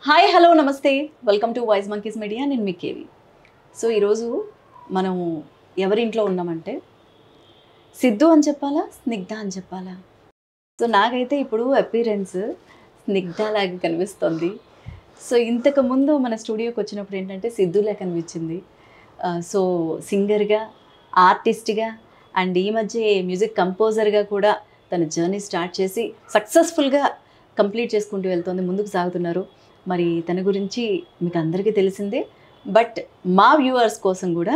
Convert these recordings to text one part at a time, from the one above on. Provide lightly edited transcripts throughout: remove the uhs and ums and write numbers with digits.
Hi hello నమస్తే welcome to voice monkeys media. నేను మీ KV. So ఈరోజు మనము ఎవరింట్లో ఉన్నామంటే సిద్ధు అని చెప్పాలా, స్నిగ్ధ అని చెప్పాలా? సో నాకైతే ఇప్పుడు అపీరెన్స్ స్నిగ్ధ లాగా కనిపిస్తుంది. సో ఇంతకుముందు మన స్టూడియోకి వచ్చినప్పుడు ఏంటంటే సిద్ధులా కనిపించింది. సో సింగర్గా, ఆర్టిస్ట్గా అండ్ ఈ మధ్య మ్యూజిక్ కంపోజర్గా కూడా తన జర్నీ స్టార్ట్ చేసి సక్సెస్ఫుల్గా కంప్లీట్ చేసుకుంటూ వెళ్తుంది, ముందుకు సాగుతున్నారు. మరి తన గురించి మీకు అందరికీ తెలిసిందే, బట్ మా వ్యూవర్స్ కోసం కూడా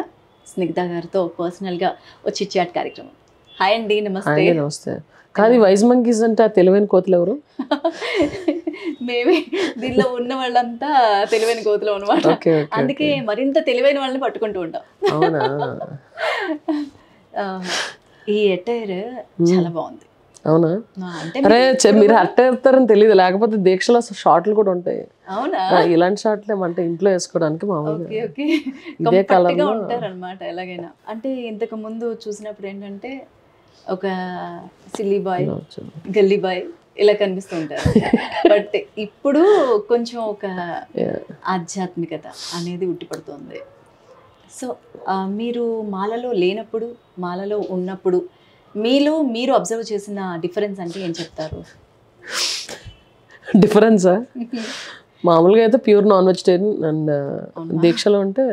స్నిగ్ధ గారితో పర్సనల్గా వచ్చి చాట్ కార్యక్రమం. హాయ్ అండి, నమస్తే. నమస్తే. కాదు, వైజ్ మంకీస్ అంటే తెలివైన కోతులు ఎవరు? మేమే దీనిలో ఉన్న వాళ్ళంతా తెలివైన కోతులు అనమాట. అందుకే మరింత తెలివైన వాళ్ళని పట్టుకుంటూ ఉంటాం. అవునా? ఈ ఎటైర్ చాలా బాగుంది. అవునా? అరే మీరు అట్ట వేస్తారని తెలియదు, లేకపోతే దీక్షలో షార్ట్లు కూడా ఉంటాయి. అవునా? ఇలాంటి షార్ట్లు ఏమంటే ఇంట్లో వేసుకోవడానికి మామూలుగా ఇదే కలర్ ఉంటారనమాట. ఎలాగైనా అంటే ఇంతకు ముందు చూసినప్పుడు ఏంటంటే ఒక సిల్లీ బాయ్, గల్లీ బాయ్ ఇలా కనిపిస్తూ ఉంటారు. బట్ ఇప్పుడు కొంచెం ఒక ఆధ్యాత్మికత అనేది ఉట్టిపడుతుంది. సో మీరు మాలలో లేనప్పుడు, మాలలో ఉన్నప్పుడు మీలో మీరు అబ్జర్వ్ చేసిన డిఫరెన్స్ అంటే ఏం చెప్తారు? డిఫరెన్సా? మామూలుగా అయితే ప్యూర్ నాన్ వెజిటేరియన్ అండ్ దీక్షలో ఉంటే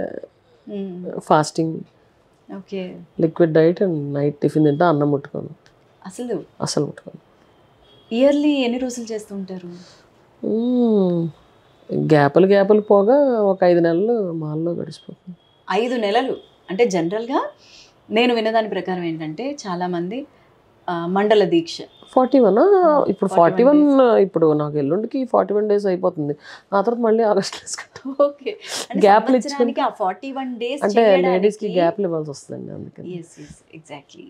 fasting, okay, liquid diet and night tiffin తింటే అన్నం ముట్టుకోను. అసలు ముట్టుకోను. ఇయర్లీ ఎన్ని రోజులు చేస్తూ ఉంటారు? గ్యాపులు పోగా ఒక 5 నెలలు మాల్లో గడిచిపోతుంది. 5 నెలలు అంటే జనరల్గా నేను విన్నదాని ప్రకారం ఏంటంటే చాలామంది మండల దీక్ష 41 ఇప్పుడు 41 ఇప్పుడు నాకు ఎల్లుండికి 41 days అయిపోతుంది. ఆ తర్వాత మళ్ళీ ఆగస్ట్ వేసుకుంటాం. ఓకే, గ్యాప్లు ఇచ్చడానికి ఆ 41 days అంటే లేడీస్కి గ్యాప్లు ఇవ్వాల్సి వస్తుందండి. అందుకని ఎగ్జాక్ట్లీ.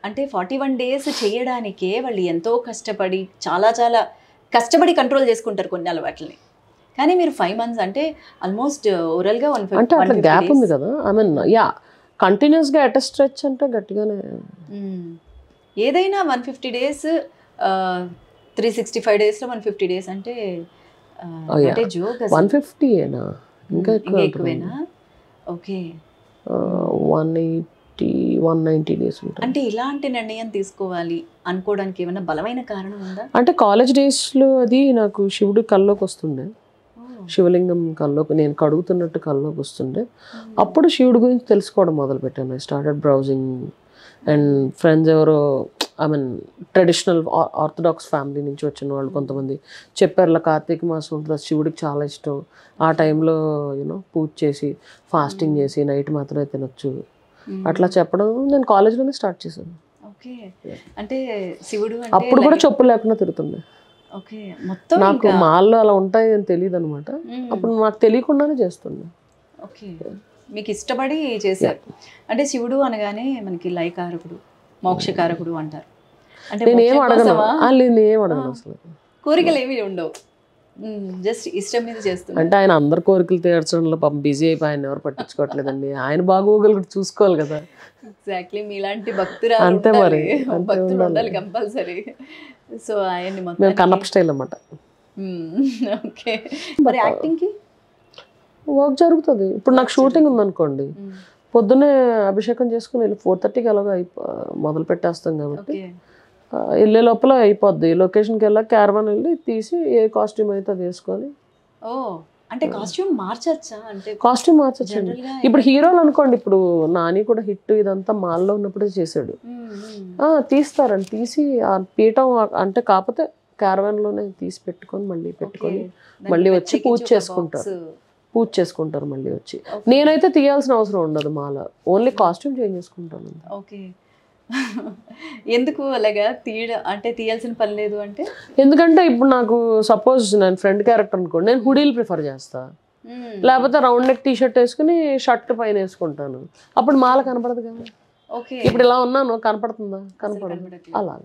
అంటే 41 days చేయడానికే వాళ్ళు ఎంతో కష్టపడి చాలా కష్టపడి కంట్రోల్ చేసుకుంటారు కొన్ని అలవాట్లని. కానీ మీరు 5 months అంటే ఆల్మోస్ట్ ఓరల్గా అంటే అట్లా గ్యాప్ ఉంది కదా. ఐ మీన్ కంటిన్యూస్గా అట్ స్ట్రెచ్ అంటే గట్టిగానే ఏదైనా 150 days, 365 daysలో 150 days అంటే జోక్. 150ఏనా? ఇంకా ఎక్కువేనా? ఓకే, 180-190 days ఉంటుంది. అంటే ఇలాంటి నిర్ణయం తీసుకోవాలి అనుకోవడానికి ఏమైనా బలమైన కారణం ఉందా? అంటే కాలేజ్ డేస్లో అది నాకు శివుడు కల్లోకి వస్తుండే, శివలింగం కల్లోకి నేను కడుగుతున్నట్టు కల్లోకి వస్తుండే. అప్పుడు శివుడి గురించి తెలుసుకోవడం మొదలుపెట్టాను. I started browsing and friends ఎవరో I mean traditional orthodox family నుంచి వచ్చిన వాళ్ళు కొంతమంది చెప్పారు, ఇలా కార్తీక మాసం ఉంటుంది, శివుడికి చాలా ఇష్టం, ఆ టైంలో పూజ చేసి ఫాస్టింగ్ చేసి నైట్ మాత్రమే తినొచ్చు అట్లా చెప్పడం నేను కాలేజ్లోనే స్టార్ట్ చేశాను. ఓకే, అంటే శివుడు అప్పుడు కూడా చెప్పులు లేకుండా తిరుగుతుండే. నాకు మాల్లో అలా ఉంటాయి అని తెలియదు అనమాట. అప్పుడు నాకు తెలియకుండానే చేస్తుండే. ఓకే, మీకు ఇష్టపడి చేశారు. అంటే శివుడు అనగానే మనకి లయకారకుడు, మోక్షకారకుడు అంటారు. అంటే నేనేం అడగను అసలు, కోరికలు ఏమి ఉండవు, జస్ట్ ఇష్టం మీద చేస్తున్నారు. అంటే ఆయన అందరు కోరికలు తీర్చడంలో పాపం బిజీ అయిపోయి ఆయన ఎవరు పట్టించుకోవట్లేదండి. ఆయన బాగోగులు కూడా చూసుకోవాలి కదా. ఎగ్జాక్ట్లీ, మీలాంటి భక్తురాలు అంతే మరి, భక్తులు ఉండాలి కంపల్సరీ. సో ఆయన్ని మేము కన్నప్ప స్టైల్ అన్నమాట. ఓకే, మరి యాక్టింగ్కి వర్క్ జరుగుతుంది. ఇప్పుడు నాకు షూటింగ్ ఉందనుకోండి, పొద్దున్నే అభిషేకం చేసుకుని 4:30కి అలాగా మొదలు పెట్టేస్తాం కాబట్టి వెళ్ళే లోపల అయిపోద్ది. లొకేషన్కి వెళ్ళా క్యారవాన్ వెళ్ళి తీసి ఏ కాస్ట్యూమ్ అయితే అది వేసుకొని. అంటే కాస్ట్యూమ్ మార్చచ్చా? అంటే కాస్ట్యూమ్ మార్చచ్చండి. ఇప్పుడు హీరోలు అనుకోండి, ఇప్పుడు నాని కూడా హిట్ ఇదంతా మాల్లో ఉన్నప్పుడే చేశాడు. తీస్తారండి, తీసి ఆ పీఠం అంటే కాకపోతే క్యారవాన్లోనే తీసి పెట్టుకొని మళ్ళీ వచ్చి పూజ చేసుకుంటారు మళ్ళీ వచ్చి. నేనైతే తీయాల్సిన అవసరం ఉండదు మాల, ఓన్లీ కాస్ట్యూమ్ చేంజ్ చేసుకుంటాను. ఓకే, ఎందుకు అలాగా తీయాల్సిన పని లేదు అంటే? ఎందుకంటే ఇప్పుడు నాకు సపోజ్ నేను ఫ్రెండ్ క్యారెక్టర్ అనుకోండి, నేను హుడీలు ప్రిఫర్ చేస్తా, లేకపోతే రౌండ్ నెక్ టీషర్ట్ వేసుకుని షర్ట్ పైన వేసుకుంటాను, అప్పుడు మాల కనపడదు కదా. ఇప్పుడు ఇలా ఉన్నాను, కనపడుతుందా? కనపడదు. అలా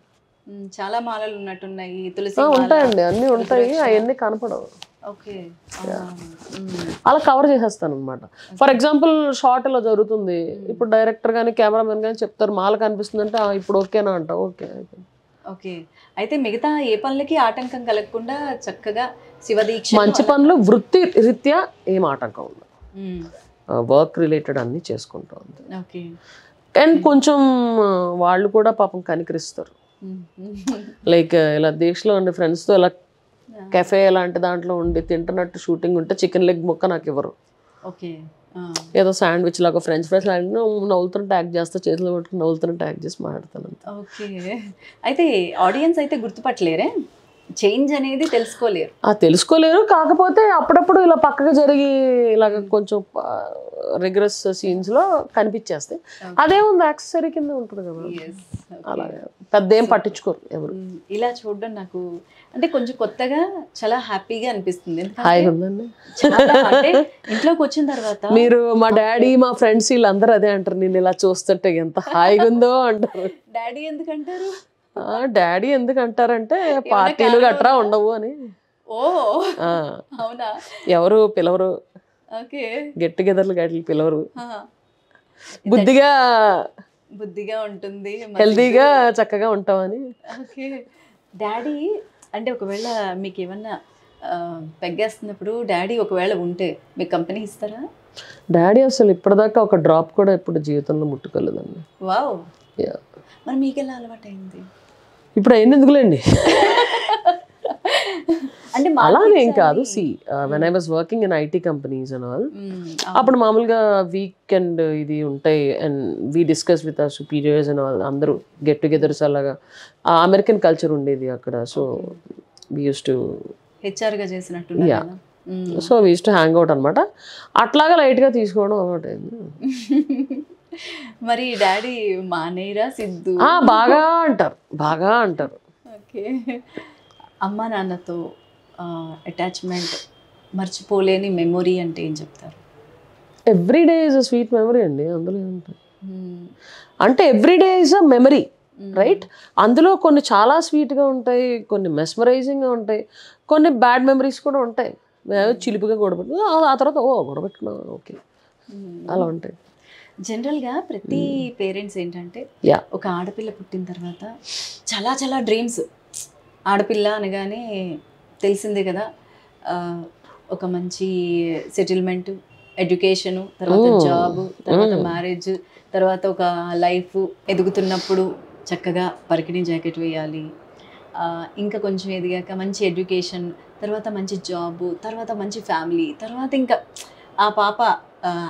చాలా మాలలు ఉన్నట్టున్నాయి, తులసి ఉంటాయండి, అన్ని ఉంటాయి, అవన్నీ కనపడవు. అలా కవర్ చేసేస్తాను అనమాట. ఫర్ ఎగ్జాంపుల్ షార్ట్ ఇలా జరుగుతుంది, ఇప్పుడు డైరెక్టర్ కానీ కెమెరామెన్ కానీ చెప్తారు మాల కనిపిస్తుంది అంటే ఇప్పుడు ఓకేనా అంట, ఓకే ఓకే. అయితే మిగతా ఏ పనులకి ఆటంకం కలగకుండా చక్కగా శివదీక్ష మంచి పనులు వృత్తి రీత్యా ఏం ఆటంకం ఉండదు, వర్క్ రిలేటెడ్ అన్నీ చేసుకుంటూ ఉంది. ఓకే. అండ్ కొంచెం వాళ్ళు కూడా పాపం కనికరిస్తారు. లైక్ ఇలా దేశంలో ఉండే ఫ్రెండ్స్తో ఇలా కెఫే లాంటి దాంట్లో ఉండి తింటున్నట్టు షూటింగ్ ఉంటే చికెన్ లెగ్ ముక్క నాకు ఇవ్వరు. ఓకే. ఏదో శాండ్విచ్ లాగా ఫ్రెంచ్ ఫ్రైస్ లాంటి నవ్వుతున్న ట్యాగ్ చేస్తా, చేతిలో పట్టుకుని నవ్వుతున్న ట్యాగ్ చేసి మాట్లాడతాను. ఓకే. అయితే ఆడియన్స్ అయితే గుర్తుపట్టలేరే, చేంజ్ అనేది తెలుసుకోలేరు. తెలుసుకోలేరు. కాకపోతే అప్పుడప్పుడు ఇలా పక్కగా జరిగి ఇలాగ కొంచెం రిగ్రెస్ సీన్స్ లో కనిపించేస్తాయి. అదేముంది, యాక్సెసరీ కింద ఉంటుంది కదా, అలాగే పెద్ద ఏం పట్టించుకోరు ఎవరు. ఇలా చూడడం నాకు అంటే కొంచెం కొత్తగా చాలా హ్యాపీగా అనిపిస్తుంది. హాయిగా ఉందండి. అంటే ఇంట్లోకి వచ్చిన తర్వాత మీరు మా డాడీ మా ఫ్రెండ్స్ వీళ్ళందరూ అదే అంటారు, నేను ఇలా చూస్తుంటే ఎంత హాయిగా ఉందో అంటారు. డాడీ ఎందుకంటారు? డాడీ ఎందుకు అంటారంటే పార్టీలు గట్రా ఉండవు అని. ఓ అవునా? ఎవరు పిలవరు, ఓకే, గెట్ టుగెదర్లు గట్ల పిలవరు. బుద్ధిగా ఉంటుంది, హెల్దీగా చక్కగా ఉంటామని. ఓకే. డాడీ అంటే ఒకవేళ మీకు ఏమన్నా పెగ్గేస్తున్నప్పుడు డాడీ ఒకవేళ ఉంటే మీకు కంపెనీ ఇస్తారా? డాడీ అసలు ఇప్పటిదాకా ఒక డ్రాప్ కూడా ఎప్పుడు జీవితంలో ముట్టుకోలేదండి. వావ్. మరి మీకు ఎలా అలవాటు అయింది? ఇప్పుడు అయింది ఎందుకులేండి. అంటే అలానే ఏం కాదు. See when I was working in IT companies and all, అప్పుడు మామూలుగా వీకెండ్ ఇది ఉంటాయి and we discuss with our superiors and all, అందరూ గెట్ టుగెదర్స్ అలాగా. అమెరికన్ కల్చర్ ఉండేది అక్కడ. సో వీ యూస్ టు హెచ్ఆర్గా చేసినట్టు, so we use to hang out అనమాట. అట్లాగా లైట్గా తీసుకోవడం అలవాటు అయింది. మరి డాడీ మానేరా సిద్ధు? బాగా అంటారు, బాగా అంటారు. ఓకే. అమ్మ నాన్నతో అటాచ్మెంట్, మర్చిపోలేని మెమొరీ అంటే ఏం చెప్తారు? Every day is a sweet memory అండి. అందులో ఏముంటుంది అంటే every day is a memory, right? అందులో కొన్ని చాలా స్వీట్గా ఉంటాయి, కొన్ని మెస్మరైజింగ్గా ఉంటాయి, కొన్ని బ్యాడ్ మెమరీస్ కూడా ఉంటాయి. చిలిపిగా గొడవపెట్టు, ఆ తర్వాత గొడవపెట్టుకున్నా ఓకే, అలా ఉంటాయి. జనరల్గా ప్రతి పేరెంట్స్ ఏంటంటే ఒక ఆడపిల్ల పుట్టిన తర్వాత చాలా చాలా డ్రీమ్స్. ఆడపిల్ల అనగానే తెలిసిందే కదా, ఒక మంచి సెటిల్మెంట్, ఎడ్యుకేషను, తర్వాత జాబ్, తర్వాత మ్యారేజ్, తర్వాత ఒక లైఫ్ ఎదుగుతున్నప్పుడు చక్కగా పరికిణి జాకెట్ వేయాలి, ఇంకా కొంచెం ఎదిగాక మంచి ఎడ్యుకేషన్, తర్వాత మంచి జాబ్, తర్వాత మంచి ఫ్యామిలీ, తర్వాత ఇంకా ఆ పాప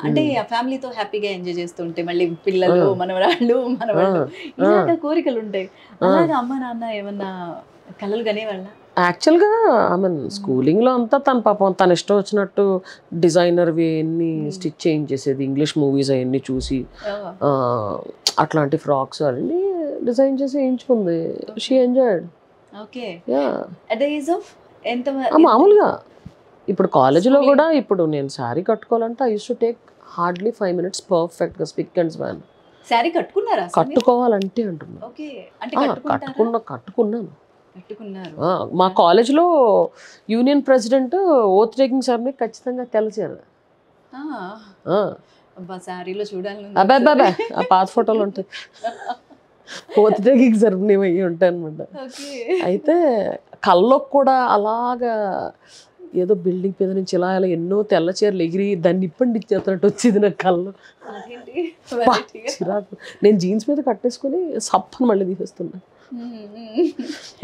అంటే ఆ ఫ్యామిలీతో హ్యాపీగా ఎంజాయ్ చేస్తుంటే మళ్ళీ పిల్లలు, మనవరాళ్ళు, మనవాళ్ళు, ఇలాగ కోరికలు ఉంటాయి. అలాగా అమ్మ నాన్న ఏమన్నా కలలు కనేవాళ్ళ? యాక్చువల్గా ఐ మీన్ స్కూలింగ్లో అంతా తన పాపం తన ఇష్టం వచ్చినట్టు డిజైనర్వి అన్ని స్టిచ్ చేయించేసేది. ఇంగ్లీష్ మూవీస్ అవన్నీ చూసి అట్లాంటి ఫ్రాక్స్ అవన్నీ డిజైన్ చేసి వేయించుకుంది. She enjoyed. Okay. At the age of ఎంత? మామూలుగా ఇప్పుడు కాలేజీలో కూడా ఇప్పుడు నేను శారీ కట్టుకోవాలంటే I use to take hardly 5 minutes పర్ఫెక్ట్గా స్పిక్ అండ్ స్పాన్. శారీ కట్టుకున్నారా? కట్టుకోవాలంటే అంటున్నా. ఓకే. అంటే కట్టుకున్నాను. కట్టుకున్నారు. మా కాలేజ్లో union president oath taking ceremony ఖచ్చితంగా తెల్లచారు. శారీలో చూడాలి. అబ్బాయి ఆ పాత ఫోటోలు ఉంటాయి, ఓత్ టేకింగ్ సెరమనీ అయ్యి ఉంటాయి అనమాట. అయితే కళ్ళకు కూడా అలాగా ఏదో బిల్డింగ్ మీద నుంచి ఇలా ఇలా ఎన్నో తెల్ల చీరలు ఎగిరి దాన్ని ఇప్పండి ఇచ్చేస్తున్నట్టు వచ్చింది నాకు కళ్ళు. చిరాకు. నేను జీన్స్ మీద కట్టేసుకుని సప్పని మళ్ళీ తీసేస్తున్నా.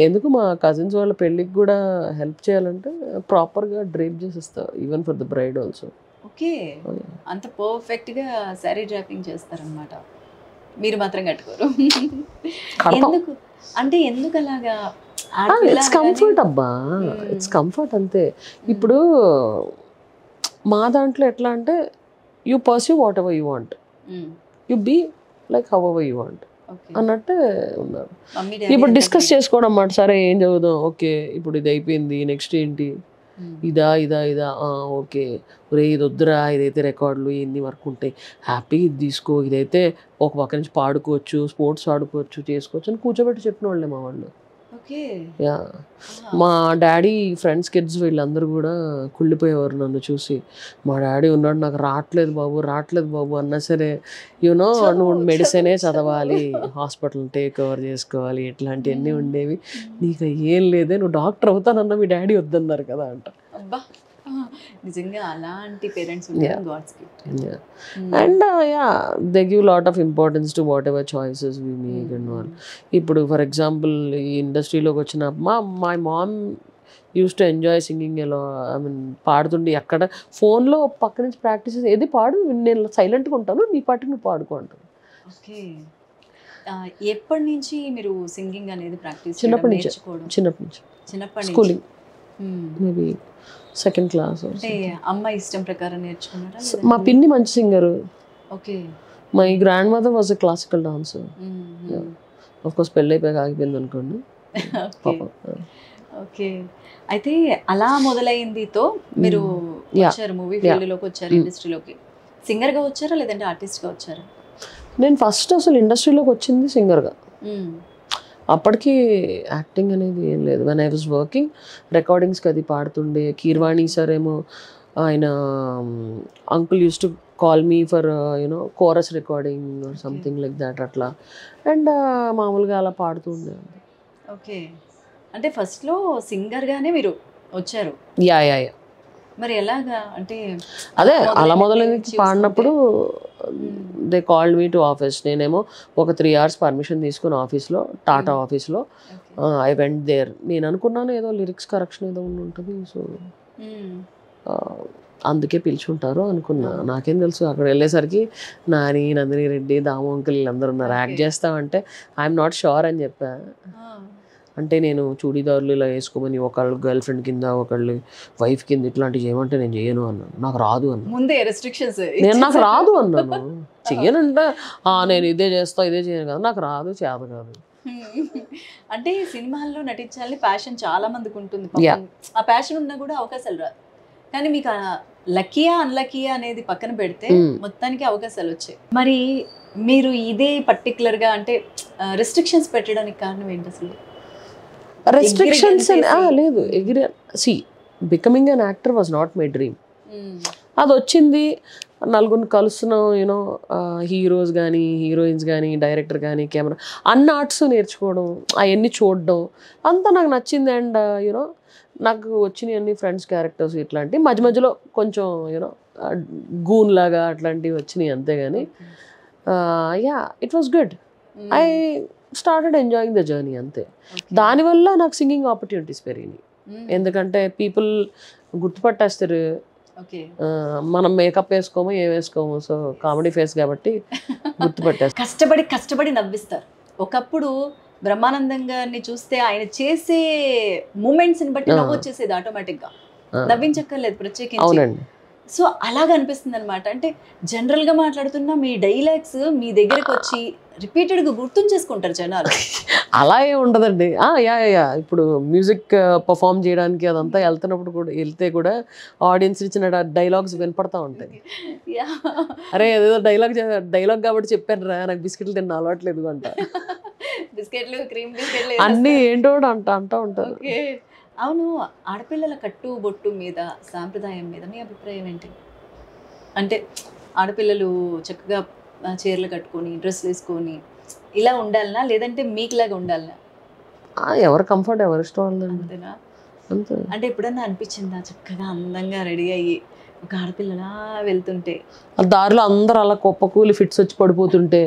ఎందుకు మా కజిన్స్ వాళ్ళ పెళ్ళికి కూడా హెల్ప్ చేయాలంటే ప్రాపర్గా డ్రేప్ చేసేస్తా, even for the bride also. Okay. అంత పర్ఫెక్ట్గా శారీ డ్రాపింగ్ చేస్తారనమాట. మీరు మాత్రం కట్టుకోరు. ఎందుకు అంటే ఎందుకు అలాగా? ఇట్స్ కంఫర్ట్ అబ్బా, ఇట్స్ కంఫర్ట్ అంతే. ఇప్పుడు మా దాంట్లో ఎట్లా అంటే you perceive whatever you want, you be like however you want అన్నట్టే ఉన్నారు. ఇప్పుడు డిస్కస్ చేసుకోవడం అన్నమాట. సరే ఏం చదువుదాం, ఓకే ఇప్పుడు ఇది అయిపోయింది, నెక్స్ట్ ఏంటి, ఇదా ఇదా ఇదా ఓకే ఒరే ఇది వద్దురా, ఇదైతే రికార్డులు ఎన్ని వర్క్ ఉంటాయి, హ్యాపీగా ఇది తీసుకో, ఇదైతే ఒక పక్క నుంచి పాడుకోవచ్చు, స్పోర్ట్స్ ఆడుకోవచ్చు, చేసుకోవచ్చు అని కూర్చోబెట్టి చెప్పిన వాళ్ళే మా వాళ్ళు. ఓకే. యా మా డాడీ ఫ్రెండ్స్ కిడ్స్ వీళ్ళందరూ కూడా కుళ్ళిపోయేవారు నన్ను చూసి. మా డాడీ ఉన్నాడు, నాకు రావట్లేదు బాబు అన్నా సరే యూనో నువ్వు మెడిసినే చదవాలి, హాస్పిటల్ టేక్ ఓవర్ చేసుకోవాలి, ఇట్లాంటివన్నీ ఉండేవి. నీకు ఏం లేదే, నువ్వు డాక్టర్ అవుతానన్నా మీ డాడీ వద్దన్నారు కదా అంట. అబ్బా, నిజంగా అలాంటి పేరెంట్స్ ఉంటారు, god's gift. And yeah they give lot of importance to whatever choices we make and all. ఇప్పుడు ఫర్ ఎగ్జాంపుల్ ఈ ఇండస్ట్రీలోకి వచ్చిన my mom used to enjoy singing ఎలా, ఐ మీన్ పాడుతుండే అక్కడ ఫోన్లో పక్క నుంచి ప్రాక్టీస్ ఏది పాడు, నేను సైలెంట్గా ఉంటాను, నీ పాటికి నువ్వు పాడుకో అంటాను. ఓకే. ఎప్పటి నుంచి మీరు సింగింగ్ అనేది ప్రాక్టీస్ చిన్నప్పటి నుంచి స్కూలింగ్ మేబీ సెకండ్ క్లాస్. అంటే అమ్మ ఇష్టం ప్రకారం నేర్చుకున్నారా? మా పిన్ని మంచి singer. Okay. My grand mother was a classical dancer. Of course పెళ్ళి అయిపోయాక ఆగిపోయింది అనుకోండి. ఓకే. అయితే అలా మొదలైందితో మీరు వచ్చారు మూవీ ఫీల్డ్లోకి వచ్చారు, ఇండస్ట్రీలోకి. సింగర్గా వచ్చారా లేదంటే ఆర్టిస్ట్గా వచ్చారా? నేను ఫస్ట్ అసలు ఇండస్ట్రీలోకి వచ్చింది సింగర్గా. అప్పటికి యాక్టింగ్ అనేది ఏం లేదు. వెన్ ఐ వాజ్ వర్కింగ్ రికార్డింగ్స్కి అది పాడుతుండే. కీర్వాణి సార్ ఏమో ఆయన uncle use to call me for you know chorus recording or something like that అట్లా. అండ్ మామూలుగా అలా పాడుతూ ఉండే. ఓకే. అంటే ఫస్ట్లో సింగర్గానే మీరు వచ్చారు. యా మరి ఎలాగా అంటే అదే అలా మొదలైంది పాడినప్పుడు they called me to office. నేనేమో ఒక 3 hours పర్మిషన్ తీసుకుని ఆఫీస్లో, టాటా ఆఫీస్లో ఐ వెంట్ దేర్. నేను అనుకున్నాను ఏదో లిరిక్స్ కరెక్షన్ ఏదో ఉంటుంది, సో అందుకే పిలుచుంటారు అనుకున్నా. నాకేం తెలుసు, అక్కడ వెళ్ళేసరికి నాని, నందిని రెడ్డి, దాము అంకుల్ వీళ్ళందరూ ఉన్నారు. యాక్ట్ చేస్తామంటే ఐఎమ్ నాట్ షూర్ అని చెప్పా. అంటే నేను చూడీదారులు ఇలా వేసుకోమని ఒకళ్ళు గర్ల్ ఫ్రెండ్ కింద ఒకళ్ళు వైఫ్ కింద ఇట్లాంటివి చేయమంటే నేను చేయను అన్నాను. నాకు రాదు అన్నా. ముందే రెస్ట్రిక్షన్స్ నాకు రాదు అన్నాను. చెయ్యనంటే నేను ఇదే చేస్తా ఇదే చేయను కదా, నాకు రాదు, చేత కాదు. అంటే సినిమాల్లో నటించాలని ప్యాషన్ చాలా మందికి ఉంటుంది. ఆ ప్యాషన్ ఉన్నా కూడా అవకాశాలు రాదు. కానీ మీకు లక్కీయా అన్లక్కీయా అనేది పక్కన పెడితే మొత్తానికి అవకాశాలు వచ్చాయి. మరి మీరు ఇదే పర్టికులర్గా అంటే రెస్ట్రిక్షన్స్ పెట్టడానికి కారణం ఏంటి అసలు? రెస్ట్రిక్షన్స్ లేదు. See becoming an actor was not my dream. అది వచ్చింది, నలుగురిని కలుస్తున్నాం, యూనో హీరోస్ కానీ హీరోయిన్స్ కానీ డైరెక్టర్ కానీ కెమెరా అన్ని ఆర్ట్స్ నేర్చుకోవడం, అవన్నీ చూడడం అంతా నాకు నచ్చింది. అండ్ యూనో నాకు వచ్చినాయి అన్ని ఫ్రెండ్స్ క్యారెక్టర్స్ ఇట్లాంటివి, మధ్య మధ్యలో కొంచెం యూనో గూన్ లాగా అట్లాంటివి వచ్చినాయి అంతేగాని yeah it was good. I started enjoying the journey అంతే. దానివల్ల నాకు సింగింగ్ ఆపర్చునిటీస్ పెరిగినాయి. ఎందుకంటే పీపుల్ గుర్తుపట్టేస్తారు, మనం మేకప్ వేసుకోమో ఏం వేసుకోమో, సో కామెడీ ఫేస్ కాబట్టి గుర్తుపట్టేస్తారు. కష్టపడి నవ్విస్తారు. ఒకప్పుడు బ్రహ్మానందం గారిని చూస్తే ఆయన చేసే మూమెంట్స్ని బట్టి నవ్వు వచ్చేసేది ఆటోమేటిక్గా, నవ్వించక్కర్లేదు ప్రత్యేకించి. అవునండి. సో అలాగ అనిపిస్తుంది అనమాట. అంటే జనరల్గా మాట్లాడుతున్న మీ డైలాగ్స్ మీ దగ్గరకు వచ్చి రిపీటెడ్గా గుర్తుంచేసుకుంటారు జనాలు. అలా ఏం ఉండదండి. ఇప్పుడు మ్యూజిక్ పర్ఫామ్ చేయడానికి అదంతా వెళ్తే కూడా ఆడియన్స్ ఇచ్చిన డైలాగ్స్ వినపడతా ఉంటాయి. అరే ఏదో డైలాగ్ కాబట్టి చెప్పాను రా, నాకు బిస్కెట్లు తిన్న అలవాట్లేదు అంట, బిస్కెట్లు క్రీమ్ బిస్కెట్లు అన్నీ ఏంటో అంటూ ఉంటారు. అవును, ఆడపిల్లల కట్టు బొట్టు మీద, సాంప్రదాయం మీద మీ అభిప్రాయం ఏంటి? అంటే ఆడపిల్లలు చక్కగా చీరలు కట్టుకొని డ్రెస్లు వేసుకొని ఇలా ఉండాలనా, లేదంటే మీకులాగా ఉండాలనా? ఎవరు కంఫర్ట్ ఎవరు ఇష్టం అంతేనా? అంటే ఎప్పుడన్నా అనిపించిందా చక్కగా అందంగా రెడీ అయ్యి ఒక ఆడపిల్లలా వెళ్తుంటే దారిలో అందరూ అలా కుప్పకూలి ఫిట్స్ వచ్చి పడిపోతుంటే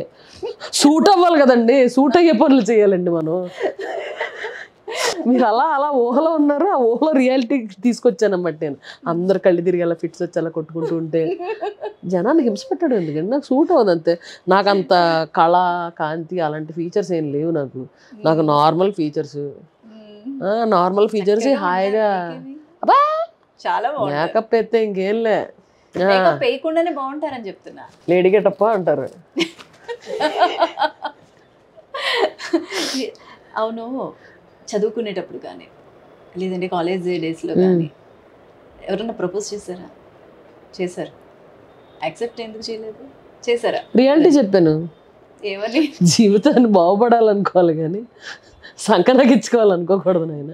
సూట్ అవ్వాలి కదండి, సూట్ అయ్యే పనులు చేయాలండి మనం. మీరు అలా ఊహలో ఉన్నారు, ఆ ఊహలో రియాలిటీ తీసుకొచ్చానమాట నేను. అందరు కళ్ళు తిరిగి అలా ఫిట్స్ వచ్చి అలా కొట్టుకుంటూ ఉంటే జనాన్ని హింస పెట్టాడు. ఎందుకంటే నాకు సూట్ అవ్వదు అంతే. నాకు అంత కళ కాంతి అలాంటి ఫీచర్స్ ఏం లేవు. నాకు నార్మల్ ఫీచర్స్ హాయిగా అబ్బా చాలా మేకప్ అయితే ఇంకేంలే, వేయకుండానే బాగుంటారని చెప్తున్నా. లేడీ గెటప్ప అంటారు. అవును, చదువుకునేటప్పుడు కానీ లేదంటే కాలేజ్ డేస్లో కానీ ఎవరన్నా ప్రపోజ్ చేశారు? యాక్సెప్ట్ ఎందుకు చేయలేదు? చేశారా? రియాలిటీ చెప్పాను. ఏమని? జీవితాన్ని బాగుపడాలనుకోవాలి కానీ సంకనకిచ్చుకోవాలనుకోకూడదు నాయన.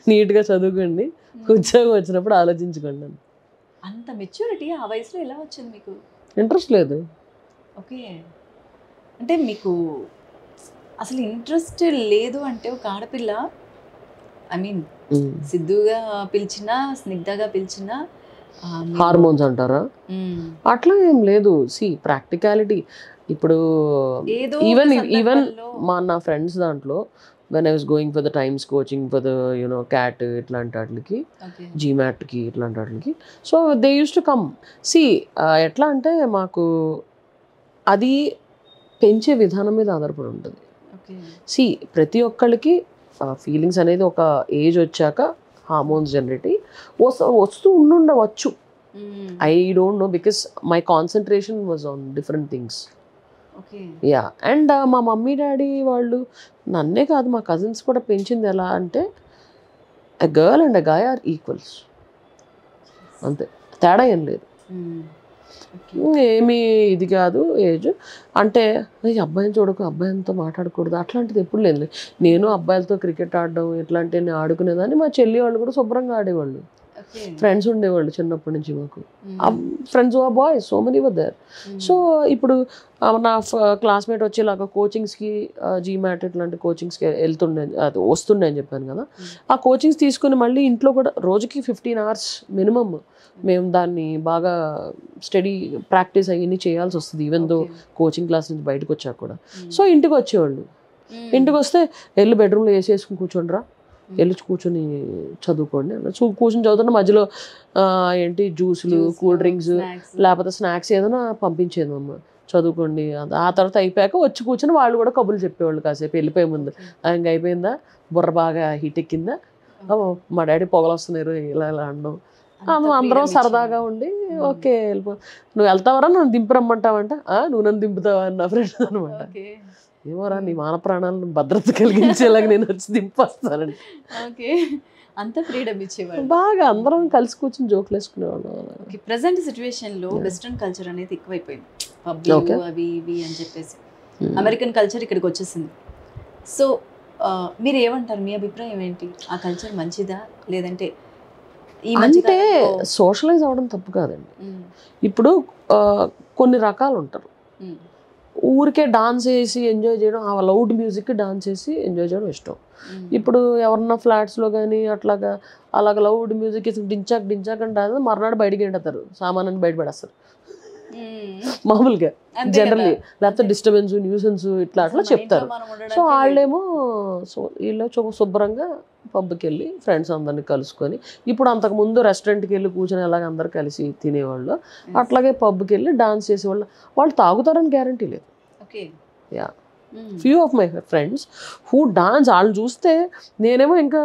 నీట్గా చదువుకోండి, ఉద్యోగం వచ్చినప్పుడు ఆలోచించుకోండి. అంత మెచ్యూరిటీ ఆ వయసులో ఎలా వచ్చింది మీకు? ఇంట్రెస్ట్ లేదు. ఓకే. అంటే మీకు అసలు ఇంట్రెస్ట్ లేదు అంటే ఒక ఆడపిల్ల, ఐ మీన్ సిద్ధుగా పిలిచినా స్నిగ్ధగా పిలిచినా హార్మోన్స్ అంటారా? అట్లా ఏం లేదు. See practicality. ఇప్పుడు ఈవెన్ నా ఫ్రెండ్స్ దాంట్లో when I was going for the Times coaching for the CAT ఇట్లాంటి వాటికి, జీమాట్కి ఇట్లాంటి వాటికి, so they used to come. See ఎట్లా అంటే మాకు అది పెంచే విధానం మీద ఆధారపడి ఉంటుంది. సి ప్రతి ఒక్కళ్ళకి ఫీలింగ్స్ అనేది ఒక ఏజ్ వచ్చాక హార్మోన్స్ జనరేట్ వస్తూ ఉండవచ్చు. I don't know because my concentration was on different things. Yeah. And మా మమ్మీ డాడీ వాళ్ళు నన్నే కాదు మా కజిన్స్ కూడా పెంచింది ఎలా అంటే a girl and a guy are equals, అంతే, తేడా ఏం లేదు. ఏమీ ఇది కాదు ఏజ్ అంటే అబ్బాయిని చూడకు, అబ్బాయిలతో మాట్లాడకూడదు అట్లాంటిది ఎప్పుడు లేదు. నేను అబ్బాయిలతో క్రికెట్ ఆడడం ఇట్లాంటివి ఆడుకునేదాన్ని. మా చెల్లి వాళ్ళు కూడా శుభ్రంగా ఆడేవాళ్ళు. ఫ్రెండ్స్ ఉండేవాళ్ళు చిన్నప్పటి నుంచి మాకు. ఫ్రెండ్స్ ఆ boys so many were there. So ఇప్పుడు నా క్లాస్మేట్ వచ్చి ఇలాగ కోచింగ్స్కి జీమాట్ ఇట్లాంటి కోచింగ్స్కి వెళ్తుండే, అది వస్తుండే అని చెప్పాను కదా. ఆ కోచింగ్స్ తీసుకుని మళ్ళీ ఇంట్లో కూడా రోజుకి 15 hours మినిమమ్ మేము దాన్ని బాగా స్టడీ ప్రాక్టీస్ అయ్యి చేయాల్సి వస్తుంది, ఈవెన్ దో కోచింగ్ క్లాస్ నుంచి బయటకు వచ్చాక కూడా. సో ఇంటికి వచ్చేవాళ్ళు. ఇంటికి వస్తే వెళ్ళి బెడ్రూమ్లో వేసేసుకుని కూర్చోండిరా, వెళ్ళి కూర్చొని చదువుకోండి. కూర్చొని చదువుతున్న మధ్యలో ఏంటి జ్యూసులు, కూల్ డ్రింక్స్, లేకపోతే స్నాక్స్ ఏదైనా పంపించేది అమ్మ, చదువుకోండి. ఆ తర్వాత అయిపోయాక వచ్చి కూర్చొని వాళ్ళు కూడా కబుర్లు చెప్పేవాళ్ళు కాసేపు వెళ్ళిపోయే ముందు. ఇంకా అయిపోయిందా, బుర్ర బాగా హీట్ ఎక్కిందా, మా డాడీ పొగలు వస్తున్నారు, ఇలా ఇలా అనడం. అందరం సరదాగా ఉండి ఓకే వెళ్ళిపో, నువ్వు వెళ్తావరా నన్ను దింపరమ్మంటావంట, నువ్వు నన్ను దింపుతావా అని నా ఫ్రెండ్ అనమాట. ఏమోరా నీ మాన ప్రాణాలను భద్రత కలిగించేలాగా నేను వచ్చి దింపొస్తానండి. అంత ఫ్రీడమ్ ఇచ్చేవాళ్ళు. బాగా అందరం కలిసి కూర్చొని జోకులు వేసుకునేవాళ్ళం. ప్రెసెంట్ సిచ్యువేషన్లో వెస్ట్రన్ కల్చర్ అనేది ఎక్కువైపోయింది, పబ్లు అవి ఇవి అని చెప్పేసి. అమెరికన్ కల్చర్ ఇక్కడికి వచ్చేసింది. సో మీరు ఏమంటారు, మీ అభిప్రాయం ఏంటి? ఆ కల్చర్ మంచిదా లేదంటే? అంటే సోషలైజ్ అవ్వడం తప్పు కాదండి. ఇప్పుడు కొన్ని రకాలు ఉంటారు, ఊరికే డాన్స్ వేసి ఎంజాయ్ చేయడం, ఆ లౌడ్ మ్యూజిక్ డాన్స్ వేసి ఎంజాయ్ చేయడం ఇష్టం. ఇప్పుడు ఎవరన్నా ఫ్లాట్స్లో కానీ అట్లాగా అలాగ లౌడ్ మ్యూజిక్ వేసి డించాక్ డించాక్ అంటే మర్నాడు బయటికి ఎండతారు, సామానాన్ని బయటపడేస్తారు మామూలుగా జనరల్లీ. లేకపోతే డిస్టర్బెన్స్, న్యూసెన్స్ ఇట్లా అట్లా చెప్తారు. సో వాళ్ళేమో వీళ్ళు శుభ్రంగా పబ్కి వెళ్ళి ఫ్రెండ్స్ అందరినీ కలుసుకొని, ఇప్పుడు అంతకుముందు రెస్టారెంట్కి వెళ్ళి కూర్చొని అలాగ అందరు కలిసి తినేవాళ్ళు, అట్లాగే పబ్కి వెళ్ళి డాన్స్ చేసేవాళ్ళు. వాళ్ళు తాగుతారని గ్యారంటీ లేదు. Yeah, few of my friends who dance, వాళ్ళని చూస్తే నేనేమో ఇంకా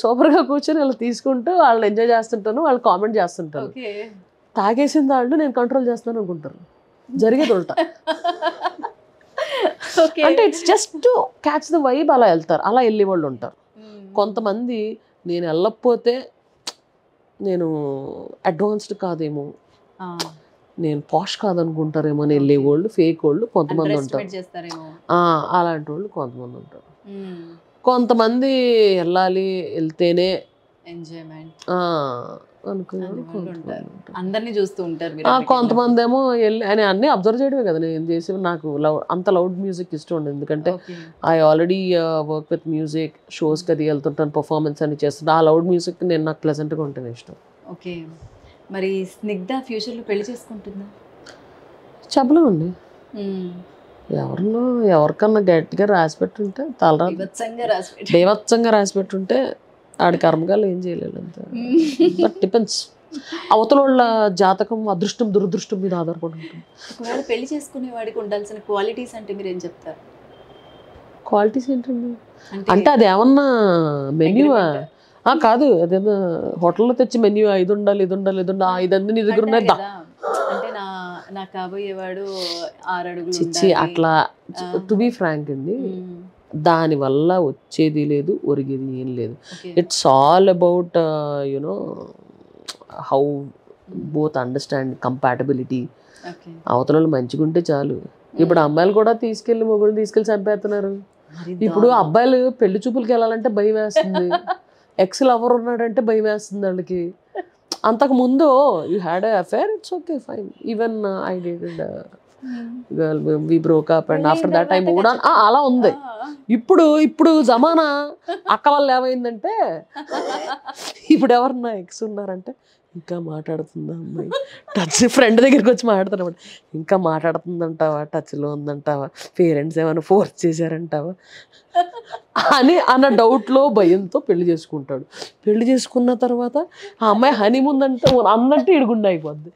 సూపర్గా కూర్చొని వాళ్ళు తీసుకుంటూ వాళ్ళని ఎంజాయ్ చేస్తుంటాను, వాళ్ళు కామెంట్ చేస్తుంటాను. తాగేసిన వాళ్ళు నేను కంట్రోల్ చేస్తాను అనుకుంటారు, జరిగేది ఉల్టా. అంటే it's just to catch the vibe, అలా వెళ్తారు, అలా వెళ్ళే వాళ్ళు ఉంటారు. కొంతమంది నేను వెళ్ళకపోతే నేను అడ్వాన్స్డ్ కాదేమో, నేను పాష్ కాదనుకుంటారేమో అని వెళ్ళే వాళ్ళు, ఫేక్ వాళ్ళు కొంతమంది ఉంటారు. అలాంటి వాళ్ళు కొంతమంది ఉంటారు. కొంతమంది వెళ్ళాలి, వెళ్తేనే ఎంజాయ్మెంట్ అందరినీ చూస్తూ ఉంటారు. కొంతమంది ఏమో వెళ్ళి అని అన్నీ అబ్జర్వ్ చేయడమే కదా నేను చేసి. నాకు అంత లౌడ్ మ్యూజిక్ ఇష్టం ఉండదు, ఎందుకంటే I already work with music, షోస్కి అది వెళ్తుంటాను, పర్ఫార్మెన్స్ అని చేస్తుంటాను. ఆ లౌడ్ మ్యూజిక్ నేను నాకు ప్లెజెంట్గా ఉంటేనే ఇష్టం. ఓకే. మరి స్నిగ్ధ ఫ్యూచర్లో పెళ్లి చేసుకుంటుందా? చెప్పలేమండి, ఎవరికన్నా గట్టిగా రాసిపెట్టుంటే తలరా బీభత్సంగా రాసిపెట్టుంటే ఆడి కర్మగాలు ఏం చేయలేదు అంతే. బట్ డిపెండ్స్, అవతల వాళ్ళ జాతకం, అదృష్టం దురదృష్టం మీద ఆధారపడి ఉంటుంది. ఒకవేళ పెళ్లి చేసుకునే వాడికి ఉండాల్సిన క్వాలిటీస్ అంటే మీరు ఏం చెప్తారు? క్వాలిటీస్ ఏంటండి అంటే అది ఏమన్నా మెన్యూవా? కాదు, అదేదో హోటల్లో తెచ్చి మెన్యూ 5 ఉండాలి, ఇది ఉండాలి, ఇది ఉండాలి, 5 అన్ని నీ దగ్గర ఉన్నాయి. అంటే నా కాబోయేవాడు 6 అడుగులు చిచ్చి అట్లా. టు బీ ఫ్రాంక్ అండి, దానివల్ల వచ్చేది లేదు, ఒరిగేది ఏం లేదు. It's all about you know how both understand compatibility. అవతల మంచిగా ఉంటే చాలు. ఇప్పుడు అమ్మాయిలు కూడా తీసుకెళ్లి మొగుడు తీసుకెళ్లి చంపేస్తున్నారు. మరి ఇప్పుడు అబ్బాయిలు పెళ్లి చూపులకి వెళ్ళాలంటే భయం వేస్తుంది, ఎక్స్ లవర్ ఉన్నాడంటే భయం వేస్తుంది వాళ్ళకి. అంతకు ముందు you had a affair, it's okay fine, even I did girl we broke up and after that I moved on, అలా ఉంది. ఇప్పుడు జమానా అక్క వల్ల ఏమైందంటే, ఇప్పుడు ఎవరన్నా ఎక్స్ ఉన్నారంటే ఇంకా మాట్లాడుతుందా అమ్మాయి, టచ్ ఫ్రెండ్ దగ్గరికి వచ్చి మాట్లాడుతున్నమాట, ఇంకా మాట్లాడుతుందంటావా, టచ్లో ఉందంటావా, పేరెంట్స్ ఏమైనా ఫోర్స్ చేశారంటావా అని అన్న డౌట్లో భయంతో పెళ్లి చేసుకుంటాడు. పెళ్లి చేసుకున్న తర్వాత ఆ అమ్మాయి హనీమూన్ అంటే అన్నట్టు ఇడుగుండా అయిపోద్ది.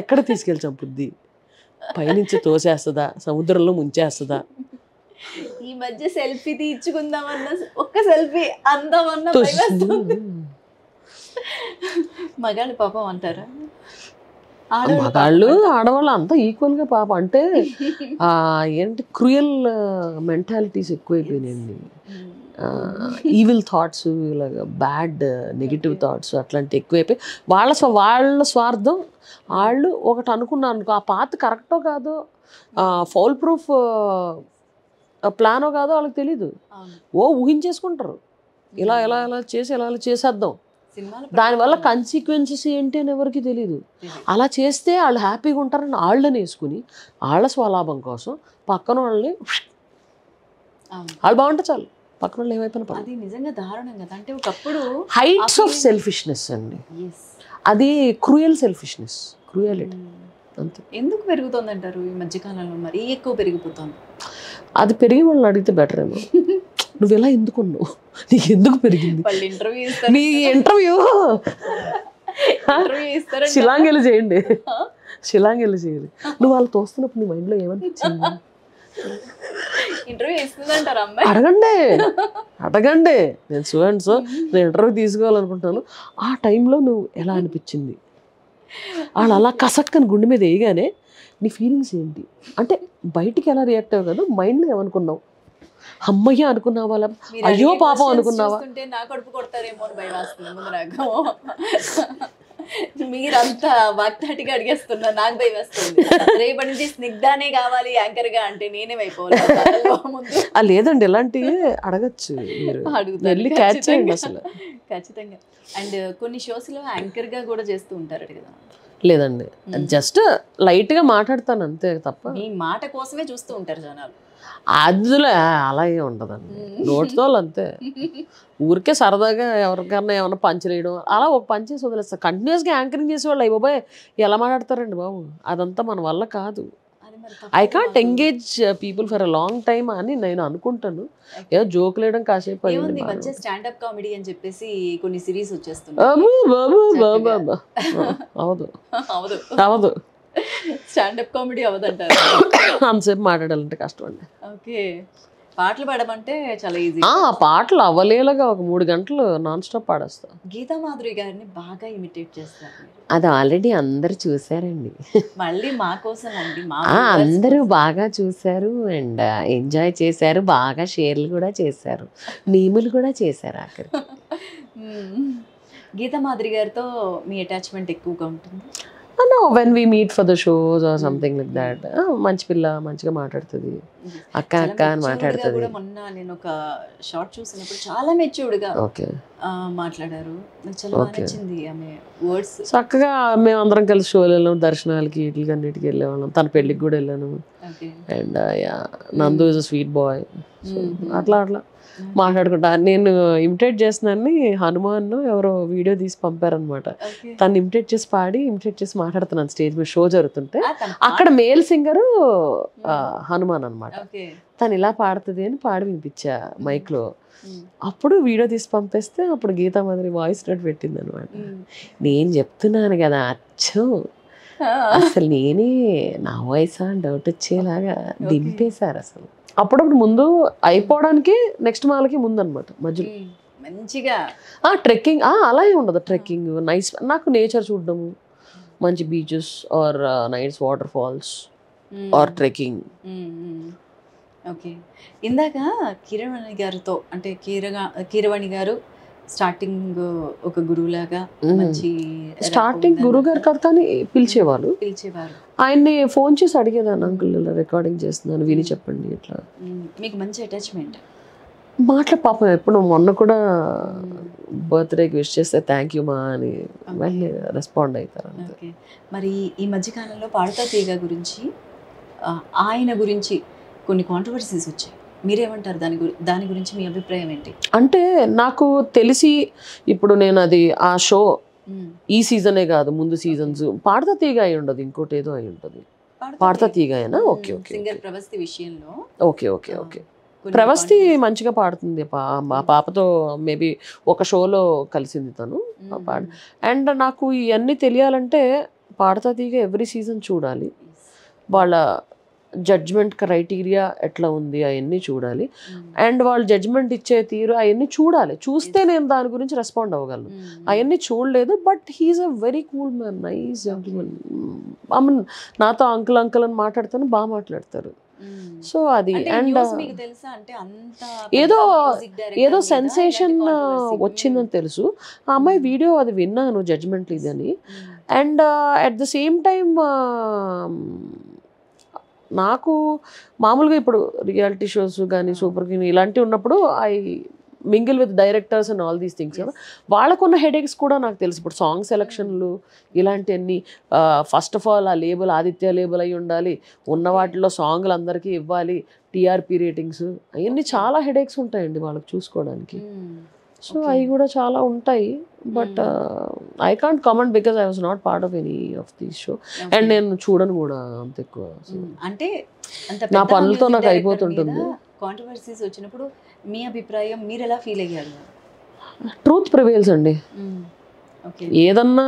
ఎక్కడ తీసుకెళ్ళి చంపుద్ది, పైనుంచి తోసేస్తుందా, సముద్రంలో ముంచేస్తుందా? ఈ మధ్య సెల్ఫీ తీర్చుకుందామన్న ఒక్క సెల్ఫీ అందమన్న మగాళ్ళు పాపం అంటారా? మగాళ్ళు ఆడవాళ్ళు అంతా ఈక్వల్గా పాప అంటే ఏంటి క్రూయల్ మెంటాలిటీస్ ఎక్కువైపోయినాయండి. ఈవిల్ థాట్స్, ఇలాగ బ్యాడ్ నెగిటివ్ థాట్స్ అట్లాంటివి ఎక్కువైపోయి వాళ్ళ స్వార్థం. వాళ్ళు ఒకటి అనుకున్నారు అనుకో, ఆ పాత్ కరెక్టో కాదో, ఫౌల్ ప్రూఫ్ ప్లానో కాదో వాళ్ళకి తెలీదు, ఊహించేసుకుంటారు, ఇలా ఎలా ఎలా చేసి ఎలా చేసేద్దాం, దానివల్ల కాన్సిక్వెన్సెస్ ఏంటి అని ఎవరికి తెలీదు. అలా చేస్తే వాళ్ళు హ్యాపీగా ఉంటారని వాళ్ళని వేసుకుని వాళ్ళ స్వలాభం కోసం పక్కన వాళ్ళని వాళ్ళు బాగుంటే చాలు, పక్కన వాళ్ళు ఏమైపోయినా అది నిజంగా దారుణం కదా. అంటే ఒకప్పుడు హైట్స్ ఆఫ్ సెల్ఫిష్నెస్ అండి, అది క్రూయల్ సెల్ఫిష్నెస్, క్రూయలిటీ అంతే. ఎందుకు పెరుగుతుంది అంటారు ఈ మధ్యకాలంలో? మరి ఎక్కువ పెరిగిపోతుంది. అది పెరిగి వాళ్ళని అడిగితే బెటర్ ఏమో. నువ్వు ఎలా ఎందుకున్నావు, నీకు ఎందుకు పెరిగింది, నీ ఇంటర్వ్యూ షిలాంగ్ వెళ్ళి చేయండి, షిలాంగ్ వెళ్ళి చేయాలి. నువ్వు వాళ్ళు తోస్తున్నప్పుడు నీ మైండ్లో ఏమనిపించింది, ఇంటర్వ్యూ ఇస్తుందంటారు అమ్మాయి, అడగండి. నేను స్టూడెంట్స్, నేను ఇంటర్వ్యూ తీసుకోవాలనుకుంటాను, ఆ టైంలో నువ్వు ఎలా అనిపించింది, వాళ్ళు అలా కసక్కని గుండె మీద వేయగానే నీ ఫీలింగ్స్ ఏంటి అంటే బయటికి ఎలా రియాక్ట్ అవ్వవు కదా, మైండ్లో ఏమనుకున్నావు, అమ్మయ్య అనుకున్నావా, అయ్యో పాపం అనుకున్నావా, నా కడుపు కొడతారేమో అని భయం వేస్తుంది ముందు నాకు. మీరంతా వాక్తాటిగా అడిగేస్తున్నారు, నాకు భయం వేస్తుంది. రేపటి నుంచి స్నిగ్ధానే కావాలి యాంకర్ గా అంటే నేనేమైపోవాలి. లేదండి, ఇలాంటివి అడగచ్చు, వెళ్ళి క్యాచ్ చేయండి అసలు ఖచ్చితంగా. అండ్ కొన్ని షోస్ లో యాంకర్ గా కూడా చేస్తూ ఉంటారు కదా? లేదండి, జస్ట్ లైట్ గా మాట్లాడతాను అంతే తప్ప, మీ మాట కోసమే చూస్తూ ఉంటారు జనాలు. అందులో అలాగే ఉంటదండి, నోటితో అంతే, ఊరికే సరదాగా ఎవరికన్నా ఏమన్నా పంచలేయడం, అలా ఒక పంచ్ చేసి వదిలేస్తారు. కంటిన్యూస్గా యాంకరింగ్ చేసేవాళ్ళు అయ్యి బాబాయ్ ఎలా మాట్లాడతారండి బాబు, అదంతా మన వల్ల కాదు. I can't engage people for a long time అని నేను అనుకుంటాను. ఏదో జోకులు వేయడం కాసేపు స్టాండప్ కామెడీ అని చెప్పేసి కొన్ని సిరీస్ వచ్చేస్తున్నాయి. అవదు స్టాండప్ కామెడీ అవదంటారు. అంతసేపు మాట్లాడాలంటే కష్టం అండి. ఓకే, పాటలు పాడమంటే చాలా ఈజీ. పాటలు అవలేలాగా ఒక 3 గంటలు నాన్ స్టాప్ పాడేస్తా. గీతా మాధురి గారిని బాగా ఇమిటేట్ చేస్తారు. అది ఆల్రెడీ అందరు చూసారండి, మళ్ళీ మా కోసం అండి, అందరూ బాగా చూసారు అండ్ ఎంజాయ్ చేశారు, బాగా షేర్లు కూడా చేశారు, మీములు కూడా చేశారు ఆఖరి. గీతా మాధురి గారితో మీ అటాచ్మెంట్ ఎక్కువగా ఉంటుంది? No, when we meet for the shows or something like that, మంచి పిల్ల మంచిగా మాట్లాడుతుంది, అక్క అక్క అని మాట్లాడుతుంది. మొన్న నేను ఒక షార్ట్ చూసినప్పుడు చాలా మెచ్యూర్డ్గా మాట్లాడారు, నాకు చాలా బాగా నచ్చింది ఆమె వర్డ్స్. చక్కగా మేము అందరం కలిసి షోలు వెళ్ళాం, దర్శనాలకి వీటికి అన్నిటికి వెళ్ళేవాళ్ళం, తన పెళ్ళికి కూడా వెళ్ళాను. అండ్ నందు ఇస్ అ స్వీట్ బాయ్, అట్లా మాట్లాడుకుంటా. నేను ఇమిటేట్ చేస్తున్నాను, హనుమాన్ ఎవరో వీడియో తీసి పంపారనమాట, తను ఇమిటేట్ చేసి మాట్లాడుతున్నాను స్టేజ్ మీద షో జరుగుతుంటే. అక్కడ మేల్ సింగరు హనుమాన్ అనమాట, తను ఇలా పాడుతుంది అని పాడి వినిపించా మైక్ లో. అప్పుడు వీడియో తీసి పంపేస్తే అప్పుడు గీతా మాధురి వాయిస్ నోట్ పెట్టింది అనమాట. నేను చెప్తున్నాను కదా అచ్చం, అసలు నేనే నా వాయిస్ అని డౌట్ వచ్చేలాగా దింపేశారు అసలు. అప్పుడప్పుడు ముందు అయిపోవడానికి నెక్స్ట్ మాలకి ముందు అనమాట, మధ్యలో మంచిగా ట్రెక్కింగ్ అలాగే ఉండదు. ట్రెక్కింగ్ నైస్, నాకు నేచర్ చూడడము, మంచి beaches or nice waterfalls or trekking. Okay, ఇందాక కీరవాణి గారితో అంటే కీరవాణి గారు స్టార్టింగ్ ఒక గురువులాగా మంచి స్టార్టింగ్ గురువు గారు కాదు కానీ పిలిచేవాళ్ళు. ఆయన్ని ఫోన్ చేసి అడిగేదాన్ని, అంకుల్ ఇలా రికార్డింగ్ చేస్తున్నాను విని చెప్పండి ఇట్లా. మీకు మంచి అటాచ్మెంట్ మాట్లా పాపం ఎప్పుడు మొన్న కూడా బర్త్డేకి విష్ చేస్తే థ్యాంక్ యూ మా అని వెళ్ళి రెస్పాండ్ అవుతారు. ఓకే. మరి ఈ మధ్యకాలంలో పాడతా తీగ గురించి ఆయన గురించి కొన్ని కాంట్రవర్సీస్ వచ్చాయి, మీరేమంటారు దాని గురించి మీ అభిప్రాయం ఏంటి? అంటే నాకు తెలిసి ఇప్పుడు నేను అది ఆ షో ఈ సీజనే కాదు ముందు సీజన్స్ పాడతా తీగ అయి ఉండదు, ఇంకోటి ఏదో అయి ఉంటుంది. పాడతా తీగ అయినా ఓకే ఓకే సింగర్ ప్రవస్తి విషయంలో ఓకే ఓకే ఓకే ప్రవస్తి మంచిగా పాడుతుంది. మా పాపతో మేబీ ఒక షోలో కలిసింది తను పాడు. అండ్ నాకు ఇవన్నీ తెలియాలంటే పాడతా తీగ ఎవ్రీ సీజన్ చూడాలి, వాళ్ళ జడ్జ్మెంట్ క్రైటీరియా ఎట్లా ఉంది అవన్నీ చూడాలి. అండ్ వాళ్ళు జడ్జ్మెంట్ ఇచ్చే తీరు అవన్నీ చూడాలి, చూస్తే నేను దాని గురించి రెస్పాండ్ అవ్వగలను. అవన్నీ చూడలేదు. But he's a very cool man, nice gentleman. నాతో అంకుల్ అంకుల్ అని మాట్లాడతాను, బాగా మాట్లాడతారు. సో అది అండ్ ఏదో ఏదో సెన్సేషన్ వచ్చిందని తెలుసు, ఆ అమ్మాయి వీడియో అది విన్నాను జడ్జ్మెంట్ ఇదని. And at the same time నాకు మామూలుగా ఇప్పుడు రియాలిటీ షోస్ కానీ సూపర్ కింగ్ ఇలాంటివి ఉన్నప్పుడు I mingle with directors and all these things కదా, వాళ్ళకున్న హెడేక్స్ కూడా నాకు తెలుసు. ఇప్పుడు సాంగ్ సెలక్షన్లు ఇలాంటివన్నీ ఫస్ట్ ఆఫ్ ఆల్ ఆ లేబుల్ ఆదిత్య లేబుల్ అయి ఉండాలి, ఉన్న వాటిలో సాంగ్లు అందరికీ ఇవ్వాలి, టీఆర్పీ రేటింగ్స్ అవన్నీ చాలా హెడేక్స్ ఉంటాయండి వాళ్ళకి చూసుకోవడానికి. సో అవి కూడా చాలా ఉంటాయి. But I can't comment because I was not part of any of this show. And నేను చూడను కూడా అంత ఎక్కువ, అంటే నా పనులతో నాకు అయిపోతుంటుంది. కాంట్రవర్సీస్ వచ్చినప్పుడు మీ అభిప్రాయం, మీరు ఎలా ఫీల్ అయ్యారు? ట్రూత్ ప్రివేల్స్ అండి. ఏదన్నా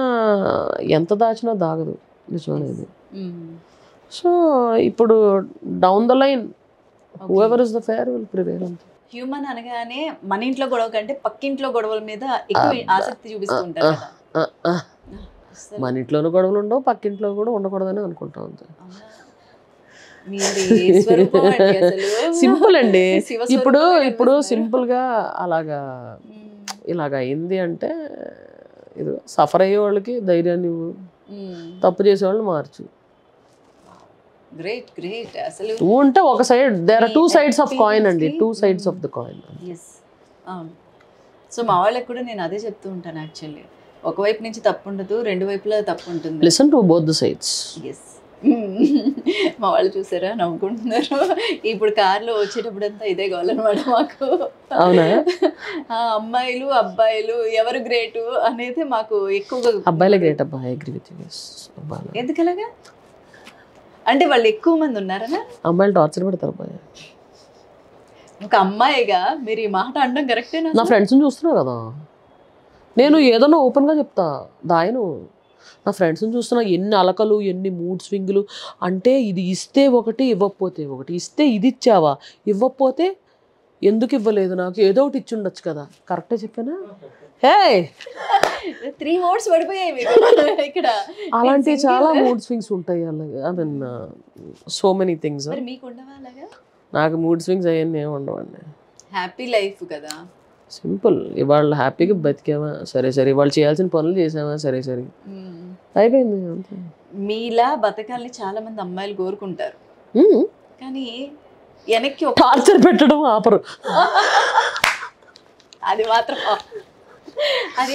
ఎంత దాచినా దాగదు, నిజమనేది. సో ఇప్పుడు down the line whoever is the fair will prevail అంతే. హ్యూమన్ అనగానే మన ఇంట్లో గొడవ కంటే పక్కింట్లో గొడవల మీద ఎక్కువ ఆసక్తి చూపిస్తుంటారు కదా. మన ఇంట్లోనూ గొడవలు ఉండవు, పక్కింట్లో కూడా ఉండకూడదని అనుకుంటా అంతే. సింపుల్ అండి. ఇప్పుడు సింపుల్ గా అలాగా ఇలాగా అయింది అంటే ఇది సఫర్ అయ్యే వాళ్ళకి ధైర్యాన్ని ఇవ్వు, తప్పు చేసేవాళ్ళని మార్చు. Great great. అసలు ఉంటే ఒక side there are two sides of coin అండి, two sides of the coin. So మా వాళ్ళకి కూడా నేను అదే చెప్తూ ఉంటాను, యాక్చువల్లీ ఒకవైపు నుంచి తప్పు ఉండదు, రెండు వైపులా తప్పు ఉంటుంది. Listen to both the sides. Yes. మా వాళ్ళు చూసారా నవ్వుకుంటున్నారు. ఇప్పుడు కార్లో వచ్చేటప్పుడు అంతా ఇదే కావాలన్నమాట మాకు. అవునా? అమ్మాయిలు అబ్బాయిలు ఎవరు గ్రేటు అనేది మాకు ఎక్కువగా. అబ్బాయిలే గ్రేట్ అబ్బా, ఐ అగ్రీ విత్ యు. ఎందుకలాగా అంటే వాళ్ళు ఎక్కువ మంది ఉన్నారనా? అమ్మాయిలు టార్చర్ పెడతారు అబ్బాయి. ఒక అమ్మాయిగా మీరు ఈ మాట అనడం కరెక్టేనా? నా ఫ్రెండ్స్ని చూస్తున్నావు కదా, నేను ఏదన్నా ఓపెన్గా చెప్తా దాయను. నా ఫ్రెండ్స్ని చూస్తున్నా, ఎన్ని అలకలు ఎన్ని మూడ్ స్వింగ్లు. అంటే ఇది ఇస్తే ఒకటి ఇవ్వకపోతే ఒకటి, ఇస్తే ఇది ఇచ్చావా, ఇవ్వకపోతే ఎందుకు ఇవ్వలేదు, నాకు ఏదో ఒకటి ఇచ్చి ఉండొచ్చు కదా. కరెక్టే చెప్పానా? హే 3 words పడిపోయాయి ఇక్కడ. అలాంటి చాలా మూడ్ స్వింగ్స్ ఉంటాయి. అలాగే I mean so many things. నాకు మూడ్ స్వింగ్స్ అవన్నీ ఏమి ఉండవండి. హ్యాపీ లైఫ్ కదా, సింపుల్. ఇవాళ హ్యాపీగా బతికామా సరే సరే, వాళ్ళు చేయాల్సిన పనులు చేసామా సరే సరే, అయిపోయింది అంతే. మీలా బతకాలని చాలా మంది అమ్మాయిలు కోరుకుంటారు, కానీ వెనక్కి టార్చర్ పెట్టడం ఆపరు. అది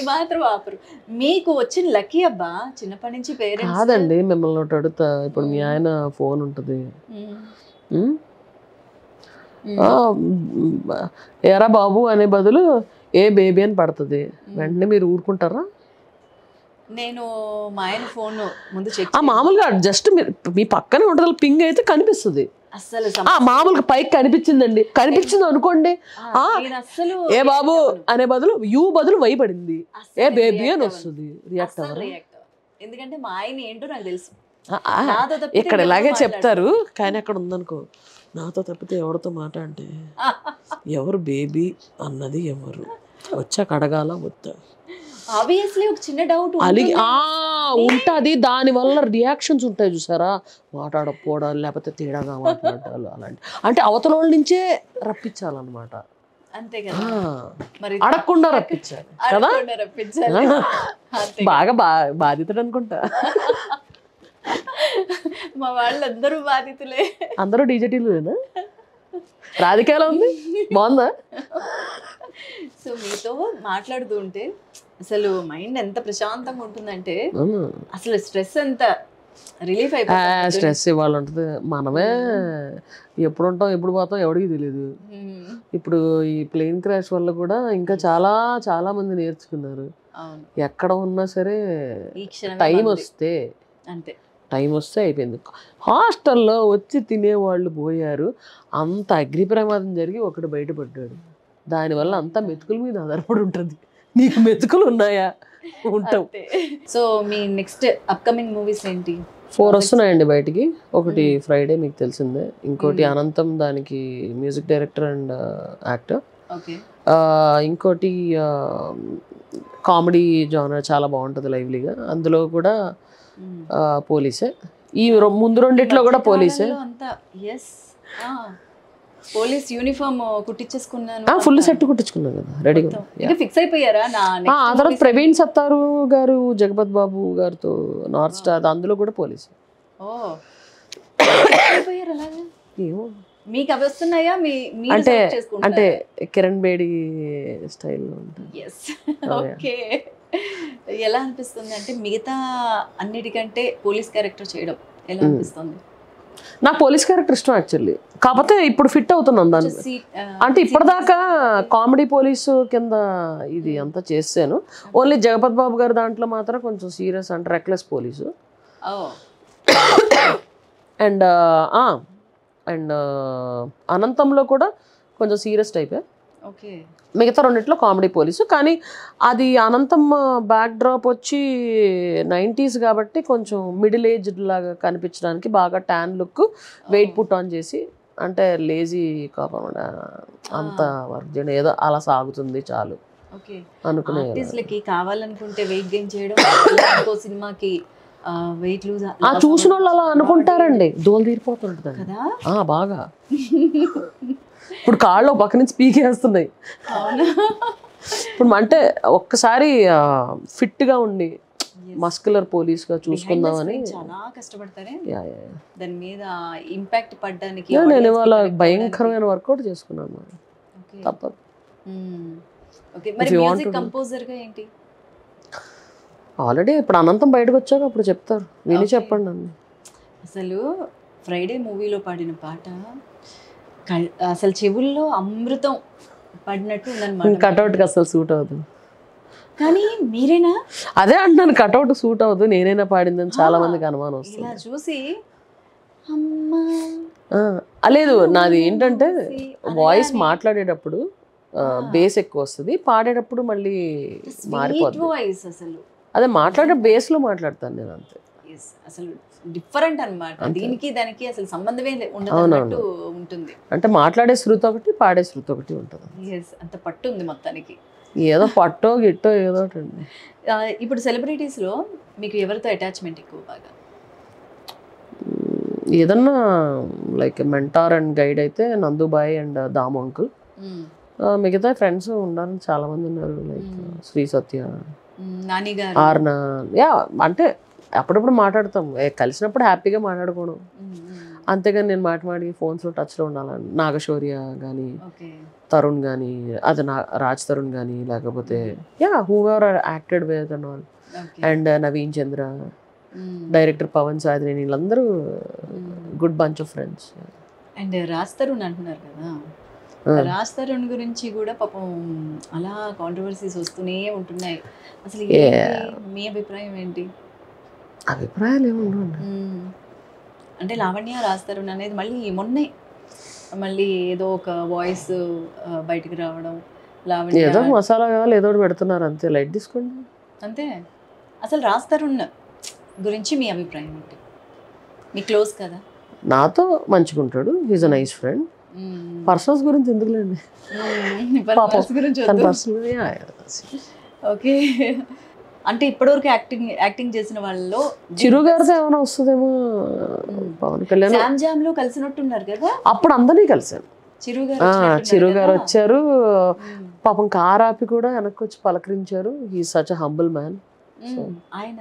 మాత్రం ఆపరు. మీకు వచ్చిన లక్కీ అబ్బా, చిన్నప్పటి నుంచి పేరెంట్స్. కాదండి, మిమ్మల్ని ఒకటి అడుగుతా. ఇప్పుడు మీ ఆయన ఫోన్ ఉంటుంది, ఏరా బాబు అనే బదులు ఏ బేబీ అని పడుతుంది, వెంటనే మీరు ఊరుకుంటారా? నేను మా ఆయన ఫోన్ ముందు చెక్, మామూలుగా జస్ట్ మీ పక్కనే ఉంటుంది, పింగ్ అయితే కనిపిస్తుంది. అసలు మామూలుగా పైకి కనిపించిందండి, కనిపించింది అనుకోండి, ఏ బాబు అనే బదులు యూ బదులు వై పడింది, ఏ బేబీ అని వస్తుంది. రియాక్ట్ అవ్వరు, ఎందుకంటే మా ఆయన ఏంటో నాకు తెలుసు. ఇక్కడ ఇలాగే చెప్తారు, కానీ అక్కడ ఉందనుకో, నాతో తప్పితే ఎవరితో మాట అంటే ఎవరు బేబీ అన్నది ఎవరు వచ్చాక అడగాల వద్దా. ఆబ్వియస్లీ ఒక చిన్న డౌట్ ఉంటుంది, దానివల్ల రియాక్షన్స్ ఉంటాయి చూసారా, మాట్లాడకపోవడం లేకపోతే తేడాగా మాట్లాడాలి అలాంటి. అంటే అవతల వాళ్ళ నుంచే రప్పించాలన్నమాట. అంతే కదా మరి అడగకుండా రప్పించారు కదా, అడగకుండా రప్పించాలి. అంతే బాగా బాధితుడు అనుకుంటా. మా వాళ్ళందరూ బాధితులే. అందరూ డీజేటీలునా? రాధికాలో ఉంది బాగుందా? సో మీతో మాట్లాడుతూ ఉంటే అసలు మైండ్ ఎంత ప్రశాంతంగా ఉంటుందంటే అసలు స్ట్రెస్ ఎంత రిలీఫ్ అయిపోతుంది. స్ట్రెస్ ఇవాళ ఉంటుంది, మనమే ఎప్పుడు ఉంటాం ఎప్పుడు పోతాం ఎవరికి తెలియదు. ఇప్పుడు ఈ ప్లేన్ క్రాష్ వల్ల కూడా ఇంకా చాలా చాలా మంది నేర్చుకున్నారు. ఎక్కడ ఉన్నా సరే టైం వస్తే అంతే, టైం వస్తే అయిపోయింది. హాస్టల్లో వచ్చి తినేవాళ్ళు పోయారు, అంత అగ్ని ప్రమాదం జరిగి ఒకడు బయటపడ్డాడు. దానివల్ల అంతా మెతుకుల మీద ఆధారపడి ఉంటుంది. నీకు మెతుకులు ఉన్నాయా? ఉంటావు. సో మీ నెక్స్ట్ అప్కమింగ్ మూవీస్ ఏంటి? 4 వస్తున్నాయండి బయటికి. ఒకటి ఫ్రైడే మీకు తెలిసిందే, ఇంకోటి అనంతం, దానికి మ్యూజిక్ డైరెక్టర్ అండ్ యాక్టర్. ఇంకోటి కామెడీ జానర్ చాలా బాగుంటుంది లైవ్లీగా, అందులో కూడా పోలీసే. ఈ ముందు రెండిట్లో కూడా పోలీసే. పోలీస్ యూనిఫామ్ కుట్టించేసుకున్నాను, ఫుల్ సెట్ కుట్టించుకున్నాను కదా, రెడీగా ఫిక్స్ అయిపోయారా? ఆ తర్వాత ప్రవీణ్ సత్తారు గారు, జగపత్ బాబు గారితో నార్త్ స్టార్, అందులో కూడా పోలీసు. ఏమో మీకు అవి వస్తున్నాయా? అంటే కిరణ్ బేడి స్టైల్లో ఉంటుంది. ఓకే, ఎలా అనిపిస్తుంది అంటే మిగతా అన్నిటికంటే పోలీస్ క్యారెక్టర్ చేయడం ఎలా అనిపిస్తుంది? నాకు పోలీస్ క్యారెక్టర్ ఇష్టం యాక్చువల్లీ, కాకపోతే ఇప్పుడు ఫిట్ అవుతున్నాను దానికి. అంటే ఇప్పటిదాకా కామెడీ పోలీసు కింద ఇది అంతా చేశాను. ఓన్లీ జగపత్ బాబు గారు దాంట్లో మాత్రం కొంచెం సీరియస్ అంటే రెక్లెస్ పోలీసు. అండ్ అండ్ అనంతంలో కూడా కొంచెం సీరియస్ టైపే. మిగతా రెండిట్లో కామెడీ పోలీసు. కానీ అది అనంతం బ్యాక్ డ్రాప్ వచ్చి 90s కాబట్టి కొంచెం మిడిల్ ఏజ్డ్ లాగా కనిపించడానికి బాగా tan look, weight put on చేసి, అంటే లేజీ కాకుండా అంత వర్క్ చేయడం ఏదో అలా సాగుతుంది చాలు అనుకునే. కావాలనుకుంటే వెయిట్ గెయిన్ చేయడం, సినిమాకి వెయిట్ లూజ్ చూసిన వాళ్ళు అలా అనుకుంటారండి, దోలు తీరిపోతుంటుంది కదా బాగా. ఇప్పుడు కాళ్ళు పక్క నుంచి పీకేస్తున్నాయి. ఇప్పుడు అంటే ఒక్కసారి ఫిట్గా ఉండి మస్కులర్ పోలీస్గా చూసుకుందామని చాలా కష్టపడతారే దాని మీద ఇంపాక్ట్ పడడానికి. నేను ఇవాళ భయంకరమైన వర్కౌట్ చేసుకున్నాను, తప్పదు. ఆల్రెడీ ఇప్పుడు అనంతం బయటకు వచ్చాక అప్పుడు చెప్తారు, విని చెప్పండి అన్ని. అసలు ఫ్రైడే మూవీలో పాడిన పాట అసలు చెవుల్లో అమృతం పడినట్టు ఉందన్నమాట. కట్అవుట్కి అసలు సూట్ అవుతుంది. కానీ మీరేనా? అదే అంటున్నాను, కట్అవుట్ సూట్ అవుతుంది, నేనైనా పాడిందని చాలా మందికి అనుమానం వస్తుంది. ఇలా చూసి లేదు, నాది ఏంటంటే వాయిస్ మాట్లాడేటప్పుడు బేస్ ఎక్కువ వస్తుంది, పాడేటప్పుడు మళ్ళీ మారిపోతుంది. అదే మాట్లాడే బేస్లో మాట్లాడతాను నేను, అంతే. అసలు డిఫరెంట్ అన్నమాట, దీనికి దానికి అసలు సంబంధమే ఉండదు ఉంటుంది. అంటే మాట్లాడే శృతి ఒకటి, పాడే శృతి ఒకటి ఉంటుంది. అంత పట్టు ఉంది మొత్తానికి, ఏదో పట్టో గిట్టో ఏదో ఒకటి. ఇప్పుడు సెలబ్రిటీస్లో మీకు ఎవరితో అటాచ్మెంట్ ఎక్కువ? బాగా ఏదన్నా లైక్ మెంటార్ అండ్ గైడ్ అయితే నందుబాయ్ అండ్ దాము అంకుల్. మిగతా ఫ్రెండ్స్ ఉండాలని చాలా మంది ఉన్నారు, లైక్ శ్రీ సత్య, ఆర్న. అంటే అప్పుడప్పుడు మాట్లాడతాం, కలిసినప్పుడు హ్యాపీగా మాట్లాడుకోవడం, అంతేగాని నేను మాటి ఫోన్స్లో టచ్లో ఉండాలని. నాగశౌర్య కానీ, తరుణ్ కానీ, అది రాజ్ తరుణ్ కానీ, లేకపోతే whoever acted with and all, and Naveen Chandra, director Pavan Sadineni, వీళ్ళందరూ good bunch of friends. And Raj Tarun అంటున్నారు కదా, రాజ్ తరుణ్ గురించి కూడా పాపం అలా కాంట్రవర్సీస్ వస్తూనే ఉంటున్నాయి. అసలు మీ అభిప్రాయం ఏంటి? అభిప్రాయాలు ఏముండవు అంటే లావణ్య రాజ్ తరుణ్ అనేది మళ్ళీ ఏదో ఒక వాయిస్ బయటికి రావడం, లావణ్య ఏదో మసాలా కావాలి ఏదో పెడుతున్నారు, అంతే, లైట్ తీసుకోండి అంతే. అసలు రాజ్ తరుణ్ గురించి మీ అభిప్రాయం ఏంటి? మీ క్లోజ్ కదా, నాతో మంచిగుంటాడు, he's a nice friend. Personals గురించి ఎందుకులేండి, ఓకే. అంటే ఇప్పటివరకు యాక్టింగ్ చేసిన వాళ్ళలో చిరు గారితో ఏమైనా వస్తుందేమో. పవన్ కళ్యాణ్ జామ్ లో కలిసినట్టున్నారు కదా, అప్పుడు అందరినీ కలిసాను. చిరు గారు వచ్చారు. పాపం కార్ ఆపి కూడా వెనక్కి వచ్చి పలకరించారు. He such a humble man. ఆయన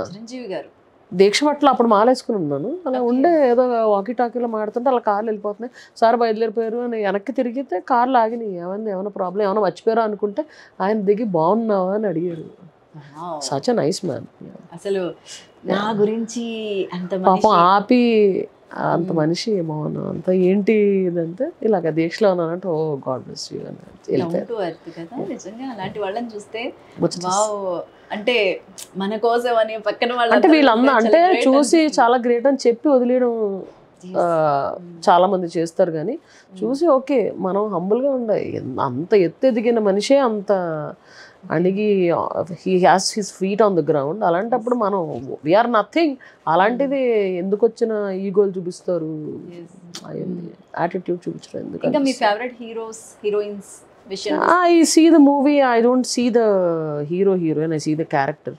చిరంజీవి గారు దీక్ష పట్ల అప్పుడు మాలేసుకుని ఉన్నాను. అలా ఉండే ఏదో వాకీ టాకీలో మాడుతుంటే అలా కార్లు వెళ్ళిపోతున్నాయి. సార్ బయలుదేరిపోయారు అని వెనక్కి తిరిగితే కార్లు ఆగినాయి. ఏమైనా ప్రాబ్లం, ఏమైనా మర్చిపోయారా అనుకుంటే ఆయన దిగి బాగున్నావా అని అడిగారు. Such a nice man. అసలు నా గురించి అంత పాపం ఆపి అంత మనిషి మౌనం అంత ఏంటి ఇదంటే ఇలాగ దీక్షలో ఉన్నానంటే ఓ గాడ్ బ్లెస్ యూ అని నిజంగా అలాంటి వాళ్ళని చూస్తే అంటే మన కోసం అని పక్కన వాళ్ళు అంటే వీళ్ళందరూ అంటే చూసి చాలా గ్రేట్ అని చెప్పి వదిలేయడం చాలా మంది చేస్తారు. కానీ చూసి ఓకే మనం హంబుల్గా ఉండాలి. అంత ఎత్తు ఎదిగిన మనిషే అంత అణిగి he has his feet on the ground. అలాంటప్పుడు మనం వీఆర్ నథింగ్. అలాంటిది ఎందుకు వచ్చిన ఈగోలు చూపిస్తారు, యాటిట్యూడ్ చూపించడం ఎందుకు? ఇంకా మీ ఫేవరెట్ హీరోస్ హీరోయిన్స్ విషయం? I see the movie, I don't see the hero heroine, I see the character.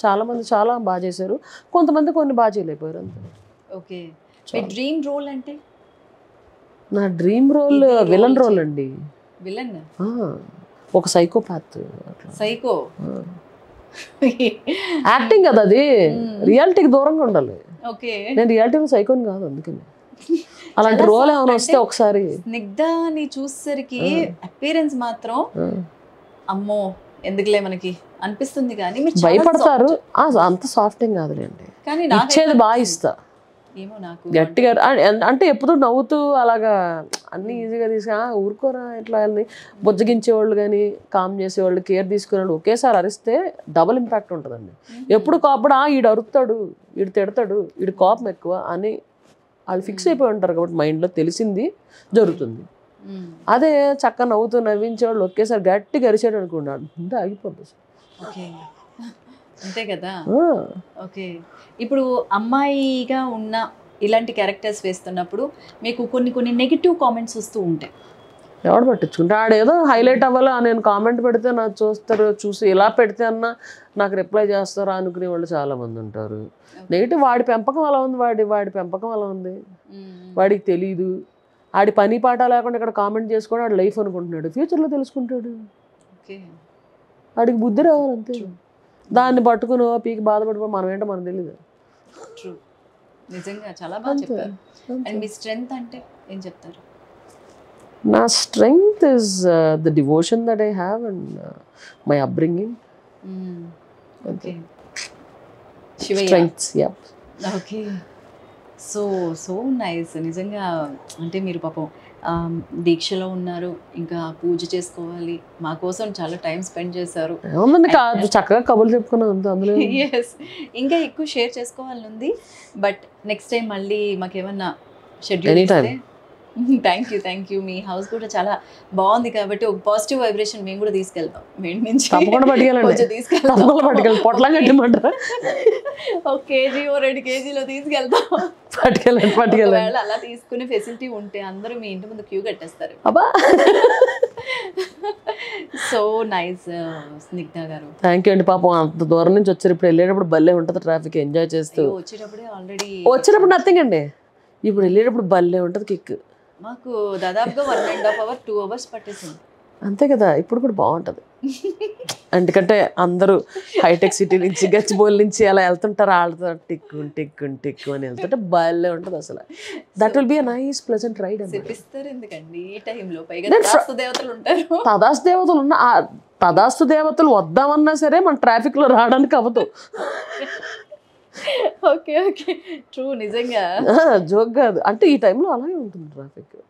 చాలా మంది చాలా బాగా చేశారు, కొంతమంది కొన్ని బాగా చేయలేకపోయారు అంతే. ఓకే, మీ డ్రీమ్ రోల్ అంటే? నా డ్రీమ్ రోల్ విలన్ రోల్ అండి. విలన్? ఒక సైకోపాత్. సైకో యాక్టింగ్ కదా అది, రియాలిటీకి దూరంగా ఉండాలి. ఓకే, నేను రియాలిటీలో సైకోని కాదు, అందుకని అలాంటి రోల్ ఏమైనా వస్తే ఒకసారి. స్నిగ్ధని చూసేసరికి అపియరెన్స్ మాత్రం అమ్మో ఎందుకులే మనకి అనిపిస్తుంది, కానీ భయపడతారు. అంత సాఫ్ట్ ఏం కాదులేండి, కానీ ఇచ్చేది బాగా ఇస్తా. ఏమో నాకు గట్టిగా అంటే ఎప్పుడు నవ్వుతూ అలాగా అన్ని ఈజీగా తీసుకు ఊరుకోరా ఇట్లా అని బుజ్జగించేవాళ్ళు కానీ కామ్ చేసేవాళ్ళు, కేర్ తీసుకునేవాళ్ళు ఒకేసారి అరిస్తే డబుల్ ఇంపాక్ట్ ఉంటుందండి. ఎప్పుడు కోపడు ఈడు అరుస్తాడు, ఈడు తిడతాడు, ఈడు కోపం ఎక్కువ అని వాళ్ళు ఫిక్స్ అయిపోయి ఉంటారు కాబట్టి మైండ్లో తెలిసింది జరుగుతుంది. అదే చక్కగా నవ్వుతూ నవ్వించేవాళ్ళు ఒకేసారి గట్టిగా అరిచాడు అనుకున్నాడు ముందే ఆగిపోతుంది. ఓకే, అంతే కదా. ఓకే, ఇప్పుడు అమ్మాయిగా ఉన్న ఇలాంటి క్యారెక్టర్స్ వేస్తున్నప్పుడు మీకు కొన్ని నెగిటివ్ కామెంట్స్ వస్తూ ఉంటాయి. ఎవడు పట్టించుకుంటే ఆడేదో హైలైట్ అవ్వాలా, నేను కామెంట్ పెడితే నాకు చూస్తారు, చూసి ఇలా పెడితే అన్నా నాకు రిప్లై చేస్తారా అనుకునే వాళ్ళు చాలామంది ఉంటారు. నెగిటివ్ వాడి పెంపకం అలా ఉంది, వాడి పెంపకం అలా ఉంది, వాడికి తెలీదు, ఆడి పని పాట లేకుండా ఇక్కడ కామెంట్ చేసుకోవడం వాడి లైఫ్ అనుకుంటున్నాడు. ఫ్యూచర్లో తెలుసుకుంటాడు, వాడికి బుద్ధి రావాలంతే. దాన్ని పట్టుకుని పీకి బాధపడిపో మనం ఏంటో మనకు తెలీదు. నిజంగా చాలా బాగా చెప్పారు. అండ్ మీ స్ట్రెంగ్త్ అంటే ఏం చెప్తారు? నా strength is the devotion that I have and my upbringing. Okay, strengths. Yeah. Okay, so nice. నిజంగా అంటే మీరు పాపం దీక్షలో ఉన్నారు, ఇంకా పూజ చేసుకోవాలి, మా కోసం చాలా టైం స్పెండ్ చేశారు. చక్కగా కబుర్లు చెప్పుకున్నాం అందులో. ఎస్, ఇంకా ఎక్కువ షేర్ చేసుకోవాలని ఉంది, బట్ నెక్స్ట్ టైం మళ్ళీ మాకేమన్నా షెడ్యూల్ ఇస్తే. Thank you. మీ హౌస్ కూడా చాలా బాగుంది కాబట్టి ఒక పాజిటివ్ వైబ్రేషన్ మేము కూడా తీసుకెళ్తాం. మేము నుంచి తీసుకెళ్తాం, పొట్ల కట్టమంటారా? ఒక కేజీ 2 కేజీలో తీసుకెళ్తాం. పట్టుకెళ్ళాలి. అలా తీసుకునే ఫెసిలిటీ ఉంటే అందరూ మీ ఇంటి ముందు క్యూ కట్టేస్తారు. సో నైస్ స్నిగ్ధ గారు. థ్యాంక్ యూ అండి. పాపం అంత దూరం నుంచి వచ్చారు, ఇప్పుడు వెళ్ళేటప్పుడు భలే ఉంటుంది ట్రాఫిక్, ఎంజాయ్ చేస్తూ. వచ్చేటప్పుడు నథింగ్ అండి, ఇప్పుడు వెళ్ళేటప్పుడు భలే ఉంటుంది కిక్. మాకు దాదాపుగా 1.5 hours 2 hours పట్టేసింది. అంతే కదా, ఇప్పుడు కూడా బాగుంటుంది. ఎందుకంటే అందరూ హైటెక్ సిటీ నుంచి గచ్చిబౌలి నుంచి అలా వెళ్తుంటారు, వాళ్ళతో టిక్కు అని వెళ్తుంటే భలే ఉంటుంది అసలు. That will be a nice pleasant ride. ఎందుకండి ఈ టైంలో పైగా తదాస్తు దేవతలు ఉంటారు. తదాస్తు దేవతలు వద్దామన్నా సరే మన ట్రాఫిక్ లో రావడానికి అవ్వదు. Okay, true. నిజంగా జోక్ కాదు, అంటే ఈ టైంలో అలాగే ఉంటుంది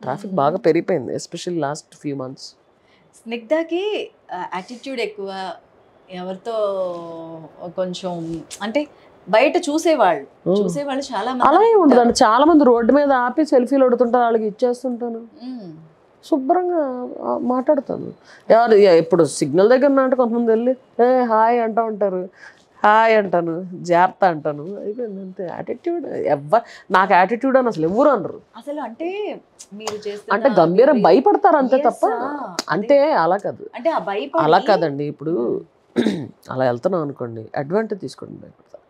ట్రాఫిక్ బాగా పెరిగిపోయింది, ఎస్పెషల్లీ లాస్ట్ ఫ్యూ మంత్స్. స్నిగ్ధకి యాటిట్యూడ్ ఎక్కువ, ఎవరితో కొంచెం అంటే బయట చూసేవాళ్ళు చాలా అలాగే ఉండదండి. చాలా మంది రోడ్డు మీద ఆపి సెల్ఫీలు అడుగుతుంటారు, వాళ్ళకి ఇచ్చేస్తుంటాను, శుభ్రంగా మాట్లాడుతాను. ఎవరు ఇప్పుడు సిగ్నల్ దగ్గర అంటే కొంతమంది వెళ్ళి హాయ్ అంటూ ఉంటారు, హాయ్ అంటాను, జాగ్రత్త అంటాను, అయిపోయింది అంతే. యాటిట్యూడ్ నాకు యాటిట్యూడ్ అని అసలు ఎవరు అనరు. అసలు అంటే మీరు అంటే గంభీరం భయపడతారు అంతే తప్ప, అంటే అలా కాదు, అలా కాదండి. ఇప్పుడు అలా వెళ్తున్నాం అనుకోండి, అడ్వాంటేజ్ తీసుకోండి భయపడతారు.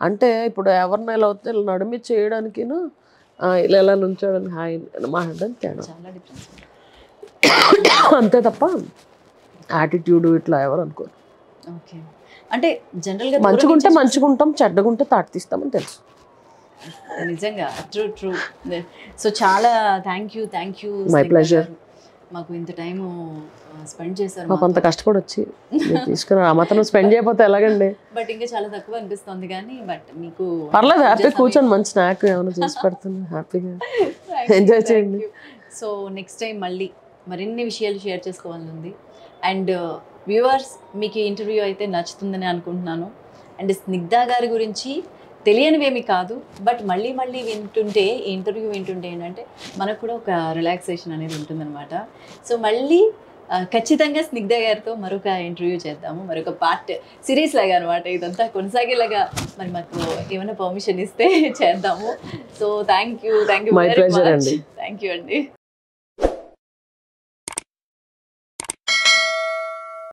అంటే ఇప్పుడు ఎవరిని ఇలా వస్తే నడుమి చేయడానికిను ఇలా ఎలా నుంచోడని హాయ్ మాట్లాడడం తేడా, చాలా డిఫరెన్స్. అంతే తప్ప యాటిట్యూడ్ ఇట్లా ఎవరు అనుకోరు. ఓకే, అంటే జనరల్గా మంచిగుంటే మంచిగుంటాం, చెడ్డగుంటే తాటి తీస్తామని తెలుసు. నిజంగా ట్రూ. సో చాలా థ్యాంక్ యూ. My pleasure. మాకు ఇంత టైం స్పెండ్ చేశారు. మాకు అంత కష్టపడి వచ్చి తీసుకుని ఆ మాత్రం స్పెండ్ చేయకపోతే ఎలాగండి? బట్ ఇంకా చాలా తక్కువ అనిపిస్తుంది కానీ బట్ మీకు పర్లేదు, హ్యాపీ కూర్చొని మంచి స్నాక్ ఏమైనా చేసి పెడుతుంది, హ్యాపీగా ఎంజాయ్ చేయండి. సో నెక్స్ట్ టైం మళ్ళీ మరిన్ని విషయాలు షేర్ చేసుకోవాలని ఉంది. అండ్ వ్యూవర్స్, మీకు ఈ ఇంటర్వ్యూ అయితే నచ్చుతుందని అనుకుంటున్నాను. అండ్ స్నిగ్ధ గారి గురించి తెలియనివేమి కాదు, బట్ మళ్ళీ వింటుంటే, ఈ ఇంటర్వ్యూ వింటుంటే ఏంటంటే మనకు కూడా ఒక రిలాక్సేషన్ అనేది ఉంటుందన్నమాట. సో మళ్ళీ ఖచ్చితంగా స్నిగ్ధ గారితో మరొక ఇంటర్వ్యూ చేద్దాము, మరొక పార్ట్ సిరీస్ లాగా అనమాట. ఇదంతా కొనసాగేలాగా మరి మాకు ఏమైనా పర్మిషన్ ఇస్తే చేద్దాము. So thank you my pleasure అండి. థ్యాంక్ యూ అండి.